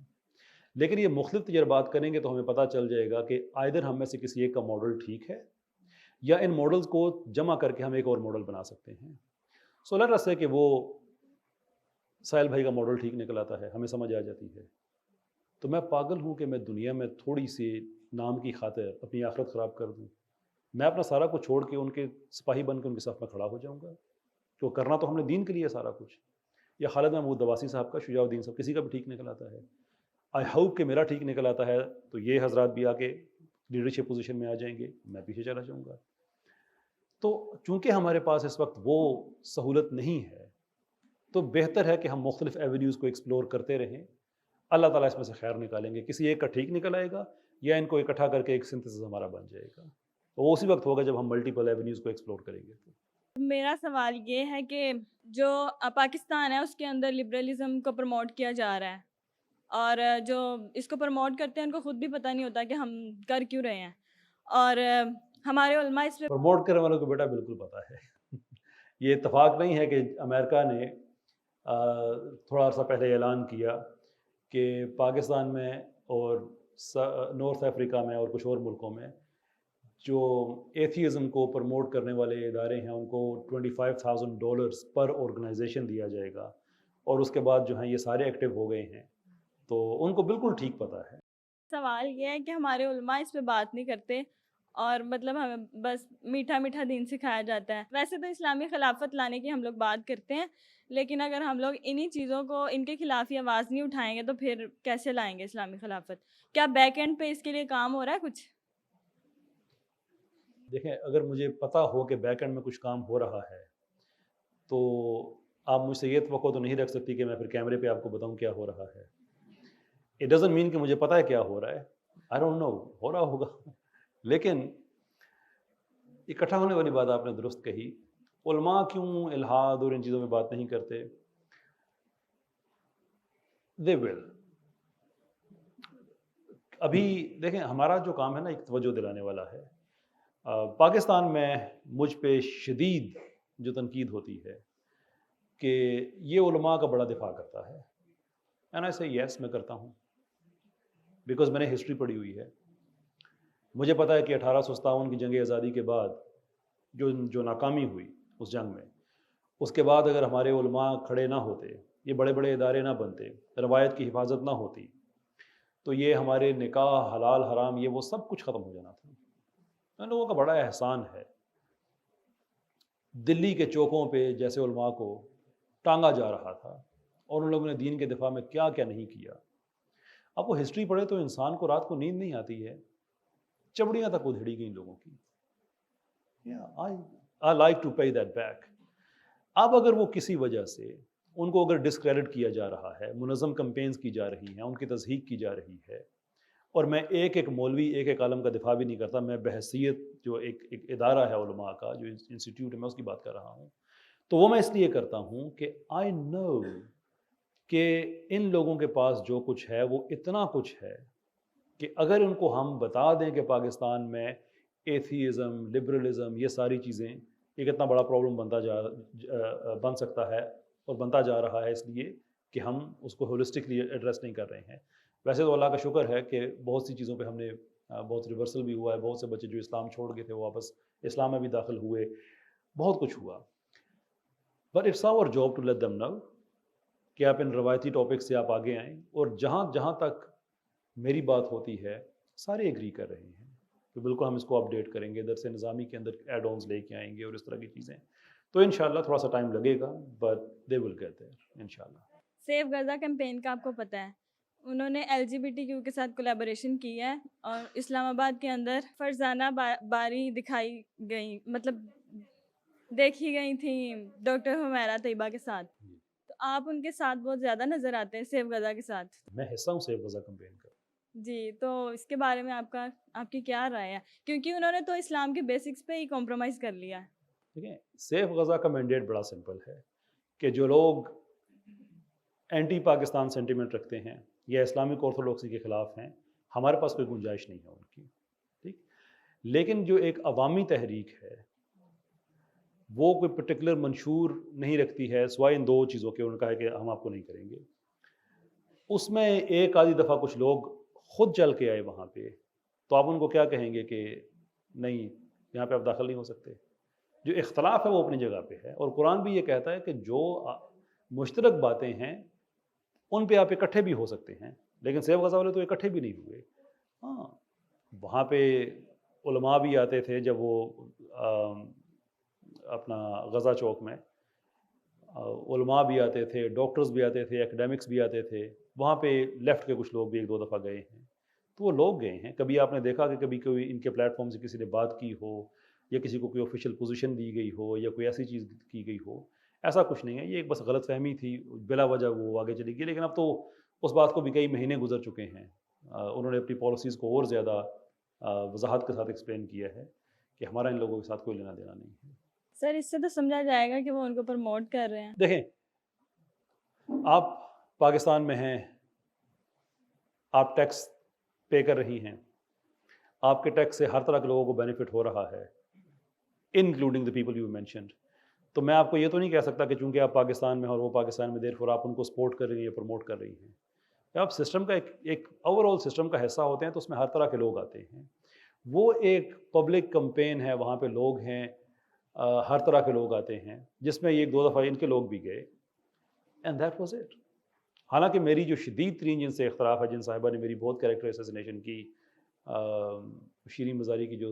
لیکن یہ مختلف تجربات کریں گے تو ہمیں پتہ چل جائے گا کہ آئدر ہم میں سے کسی ایک کا ماڈل ٹھیک ہے, یا ان ماڈلز کو جمع کر کے ہم ایک اور ماڈل بنا سکتے ہیں. سو لیٹ اس سے کہ وہ ساحل بھائی کا ماڈل ٹھیک نکل آتا ہے, ہمیں سمجھ آ جاتی ہے, تو میں پاگل ہوں کہ میں دنیا میں تھوڑی سی نام کی خاطر اپنی آخرت خراب کر دوں. میں اپنا سارا کچھ چھوڑ کے ان کے سپاہی بن کے ان کے صف میں کھڑا ہو جاؤں گا, تو کرنا تو ہم نے دین کے لیے سارا کچھ. یا خالد محمود عباسی صاحب کا, شجاع الدین صاحب, کسی کا بھی ٹھیک نکل آتا ہے. آئی ہوپ کہ میرا ٹھیک نکل آتا ہے تو یہ حضرات بھی آ کے لیڈرشپ پوزیشن میں آ جائیں گے, میں پیچھے چلا جاؤں گا. تو چونکہ ہمارے پاس اس وقت وہ سہولت نہیں ہے, تو بہتر ہے کہ ہم مختلف ایونیوز کو ایکسپلور کرتے رہیں. اللہ تعالیٰ اس میں سے خیر نکالیں گے. کسی ایک کا ٹھیک نکل آئے گا, یا ان کو اکٹھا کر کے ایک سنتھسس ہمارا بن جائے گا. تو وہ اسی وقت ہوگا جب ہم ملٹیپل ایونیوز کو ایکسپلور کریں گے. میرا سوال یہ ہے کہ جو پاکستان ہے اس کے اندر لبرلزم کو پروموٹ کیا جا رہا ہے, اور جو اس کو پروموٹ کرتے ہیں ان کو خود بھی پتہ نہیں ہوتا کہ ہم کر کیوں رہے ہیں, اور ہمارے علماء اس پہ پروموٹ کرنے والوں کو بیٹا بالکل پتہ ہے. یہ اتفاق نہیں ہے کہ امریکہ نے تھوڑا عرصہ پہلے اعلان کیا کہ پاکستان میں اور نارتھ افریقہ میں اور کچھ اور ملکوں میں جو ایتھیزم کو پروموٹ کرنے والے ادارے ہیں ان کو $25,000 پر آرگنائزیشن دیا جائے گا, اور اس کے بعد جو ہیں یہ سارے ایکٹیو ہو گئے ہیں, تو ان کو بالکل ٹھیک پتہ ہے. سوال یہ ہے کہ ہمارے علماء اس پہ بات نہیں کرتے, اور مطلب ہمیں بس میٹھا میٹھا دین سکھایا جاتا ہے. ویسے تو اسلامی خلافت لانے کی ہم لوگ بات کرتے ہیں، لیکن اگر ہم لوگ انہی چیزوں کو ان کے خلاف ہی آواز نہیں اٹھائیں گے تو پھر کیسے لائیں گے اسلامی خلافت؟ کیا بیک اینڈ پہ اس کے لیے کام ہو رہا ہے کچھ؟ دیکھیں، اگر مجھے پتہ ہو کہ بیک اینڈ میں کچھ کام ہو رہا ہے تو آپ مجھ سے یہ توقع تو نہیں رکھ سکتی کہ میں پھر کیمرے پہ آپ کو بتاؤں کیا ہو رہا ہے. اٹ ڈزنٹ مین کہ مجھے پتہ ہے کیا ہو رہا ہے. آئی ڈونٹ نو، ہو رہا ہوگا. لیکن اکٹھا ہونے والی بات آپ نے درست کہی. علماء کیوں الحاد اور ان چیزوں میں بات نہیں کرتے؟ دے ول. ابھی دیکھیں، ہمارا جو کام ہے نا ایک توجہ دلانے والا ہے. پاکستان میں مجھ پہ شدید جو تنقید ہوتی ہے کہ یہ علماء کا بڑا دفاع کرتا ہے. اینڈ آئی سے یس، میں کرتا ہوں، بیکاز میں نے ہسٹری پڑھی ہوئی ہے. مجھے پتہ ہے کہ 1857 کی جنگ آزادی کے بعد جو ناکامی ہوئی اس جنگ میں، اس کے بعد اگر ہمارے علماء کھڑے نہ ہوتے، یہ بڑے بڑے ادارے نہ بنتے، روایت کی حفاظت نہ ہوتی، تو یہ ہمارے نکاح، حلال حرام، یہ وہ سب کچھ ختم ہو جانا تھا. ان لوگوں کا بڑا احسان ہے. دلی کے چوکوں پہ جیسے علماء کو ٹانگا جا رہا تھا اور ان لوگوں نے دین کے دفاع میں کیا کیا نہیں کیا. آپ وہ ہسٹری پڑھے تو انسان کو رات کو نیند نہیں آتی ہے، چمڑیاں تک ادھڑی گئی لوگوں کی. I like to pay that back. اب اگر وہ کسی وجہ سے ان کو اگر ڈسکریڈٹ کیا جا رہا ہے، منظم کمپینز کی جا رہی ہیں، ان کی تصحیح کی جا رہی ہے، اور میں ایک ایک مولوی، ایک ایک عالم کا دفاع بھی نہیں کرتا، میں بحیثیت جو ایک ادارہ ہے علماء کا، جو انسٹیٹیوٹ ہے، میں اس کی بات کر رہا ہوں، تو وہ میں اس لیے کرتا ہوں کہ آئی نو کہ ان لوگوں کے پاس جو کچھ ہے وہ اتنا کچھ ہے کہ اگر ان کو ہم بتا دیں کہ پاکستان میں ایتھیزم، لبرلزم، یہ ساری چیزیں ایک اتنا بڑا پرابلم بن سکتا ہے اور بنتا جا رہا ہے، اس لیے کہ ہم اس کو ہولسٹکلی ایڈریس نہیں کر رہے ہیں. ویسے تو اللہ کا شکر ہے کہ بہت سی چیزوں پہ ہم نے بہت ریورسل بھی ہوا ہے. بہت سے بچے جو اسلام چھوڑ گئے تھے وہ واپس اسلام میں بھی داخل ہوئے، بہت کچھ ہوا. But it's our job to let them know کہ آپ ان روایتی ٹاپک سے آپ آگے آئیں، اور جہاں جہاں تک میری بات ہوتی ہے سارے ایگری کر رہے ہیں تو بالکل ہم اس کو اپڈیٹ کریں گے، درس نظامی کے اندر ایڈ آنز لے کے آئیں گے اور اس طرح کی چیزیں. تو انشاءاللہ تھوڑا سا ٹائم لگے گا، بٹ دے ول گیٹ دیر انشاءاللہ. سیف غزہ کیمپین کا آپ کو پتہ ہے، انہوں نے LGBTQ کے ساتھ کولیبوریشن کی ہے اور اسلام آباد کے اندر فرزانہ باری دکھائی گئی، مطلب دیکھی گئی تھیں ڈاکٹر حمیرہ طیبہ کے ساتھ. تو آپ ان کے ساتھ بہت زیادہ نظر آتے ہیں سیف غزہ کے ساتھ. میں حصہ ہوں سیف غزہ کمپین کا. جی، تو اس کے بارے میں آپ کی کیا رائے ہے؟ کیونکہ انہوں نے تو اسلام کے بیسکس پہ ہی کمپرومائز کر لیا ہے. دیکھیں، سیف غزہ کا مینڈیٹ بڑا سمپل ہے کہ جو لوگ اینٹی پاکستان سینٹیمنٹ رکھتے ہیں یا اسلامک آرتھوڈاکسی کے خلاف ہیں، ہمارے پاس کوئی گنجائش نہیں ہے ان کی. ٹھیک، لیکن جو ایک عوامی تحریک ہے وہ کوئی پرٹیکولر منشور نہیں رکھتی ہے سوائے ان دو چیزوں کے. انہوں نے کہا ہے کہ ہم آپ کو نہیں کریں گے. اس میں ایک آدھی دفعہ کچھ لوگ خود چل کے آئے وہاں پہ، تو آپ ان کو کیا کہیں گے کہ نہیں، یہاں پہ آپ داخل نہیں ہو سکتے. جو اختلاف ہے وہ اپنی جگہ پہ ہے، اور قرآن بھی یہ کہتا ہے کہ جو مشترک باتیں ہیں ان پہ آپ اکٹھے بھی ہو سکتے ہیں. لیکن سیف غزہ والے تو اکٹھے بھی نہیں ہوئے. ہاں، وہاں پہ علماء بھی آتے تھے جب وہ اپنا غزہ چوک میں علماء بھی آتے تھے، ڈاکٹرز بھی آتے تھے، ایکڈیمکس بھی آتے تھے. وہاں پہ لیفٹ کے کچھ لوگ بھی ایک دو دفعہ گئے ہیں. تو وہ لوگ گئے ہیں. کبھی آپ نے دیکھا کہ کبھی کوئی ان کے پلیٹ فارم سے کسی نے بات کی ہو یا کسی کو کوئی آفیشیل پوزیشن دی گئی ہو یا کوئی ایسی چیز کی گئی ہو؟ ایسا کچھ نہیں ہے. یہ ایک بس غلط فہمی تھی، بلا وجہ وہ آگے چلی گئی. لیکن اب تو اس بات کو بھی کئی مہینے گزر چکے ہیں. انہوں نے اپنی پالیسیز کو اور زیادہ وضاحت کے ساتھ ایکسپلین کیا ہے کہ ہمارا ان لوگوں کے ساتھ کوئی لینا دینا نہیں ہے. سر، اس سے تو سمجھا جائے گا کہ وہ ان کو پروموٹ کر رہے ہیں. دیکھیں، آپ پاکستان میں ہیں، آپ ٹیکس پے کر رہی ہیں، آپ کے ٹیکس سے ہر طرح کے لوگوں کو بینیفٹ ہو رہا ہے، including the people you mentioned. تو میں آپ کو یہ تو نہیں کہہ سکتا کہ چونکہ آپ پاکستان میں اور وہ پاکستان میں دیر فور آپ ان کو سپورٹ کر رہی ہیں یا پروموٹ کر رہی ہیں. آپ سسٹم کا ایک اوور آل سسٹم کا حصہ ہوتے ہیں تو اس میں ہر طرح کے لوگ آتے ہیں. وہ ایک پبلک کمپین ہے، وہاں پہ لوگ ہیں، ہر طرح کے لوگ آتے ہیں، جس میں ایک دو دفعہ ان کے لوگ بھی گئے. And that was it. حالانکہ میری جو شدید ترین جن سے اختلاف ہے، جن صاحبہ نے میری بہت کریکٹر اسیسینیشن کی، شیریں مزاری کی جو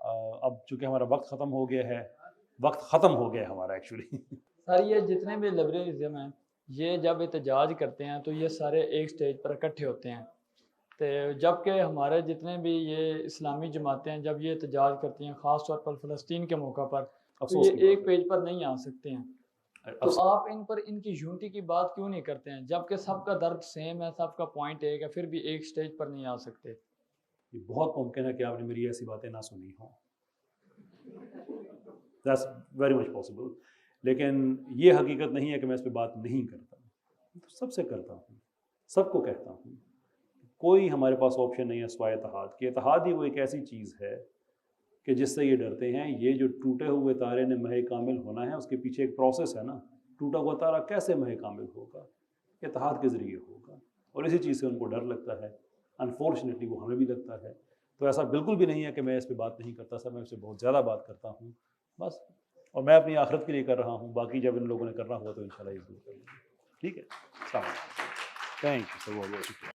اب چونکہ ہمارا وقت ختم ہو گیا ہے ہمارا ایکچولی. سر یہ جتنے بھی لبرلزم ہیں یہ جب احتجاج کرتے ہیں تو یہ سارے ایک سٹیج پر اکٹھے ہوتے ہیں، تو جب کہ ہمارے جتنے بھی یہ اسلامی جماعتیں ہیں جب یہ احتجاج کرتی ہیں خاص طور پر فلسطین کے موقع پر تو یہ ایک پیج پر نہیں آ سکتے ہیں. تو آپ ان پر ان کی یونٹی کی بات کیوں نہیں کرتے ہیں جب کہ سب کا درد سیم ہے، سب کا پوائنٹ ایک ہے، پھر بھی ایک سٹیج پر نہیں آ سکتے؟ یہ بہت ممکن ہے کہ آپ نے میری ایسی باتیں نہ سنی ہوں. That's very much possible. لیکن یہ حقیقت نہیں ہے کہ میں اس پہ بات نہیں کرتا، سب سے کرتا ہوں، سب کو کہتا ہوں. کوئی ہمارے پاس آپشن نہیں ہے سوائے اتحاد کے. اتحاد ہی وہ ایک ایسی چیز ہے کہ جس سے یہ ڈرتے ہیں. یہ جو ٹوٹے ہوئے تارے نے مہے کامل ہونا ہے اس کے پیچھے ایک پروسیس ہے نا. ٹوٹا ہوا تارا کیسے مہے کامل ہوگا؟ اتحاد کے ذریعے ہوگا. اور اسی چیز سے ان کو ڈر لگتا ہے. انفارچونیٹلی وہ ہمیں بھی لگتا ہے. تو ایسا بالکل بھی نہیں ہے کہ میں اس پہ بات نہیں کرتا. سر میں اس پہ بہت زیادہ بات کرتا ہوں بس. اور میں اپنی آخرت کے لیے کر رہا ہوں. باقی جب ان لوگوں نے کرنا ہوا تو انشاءاللہ یہ ضرور کریں گے. ٹھیک ہے. السلام علیکم. Thank you sir. بہت بہت شکریہ.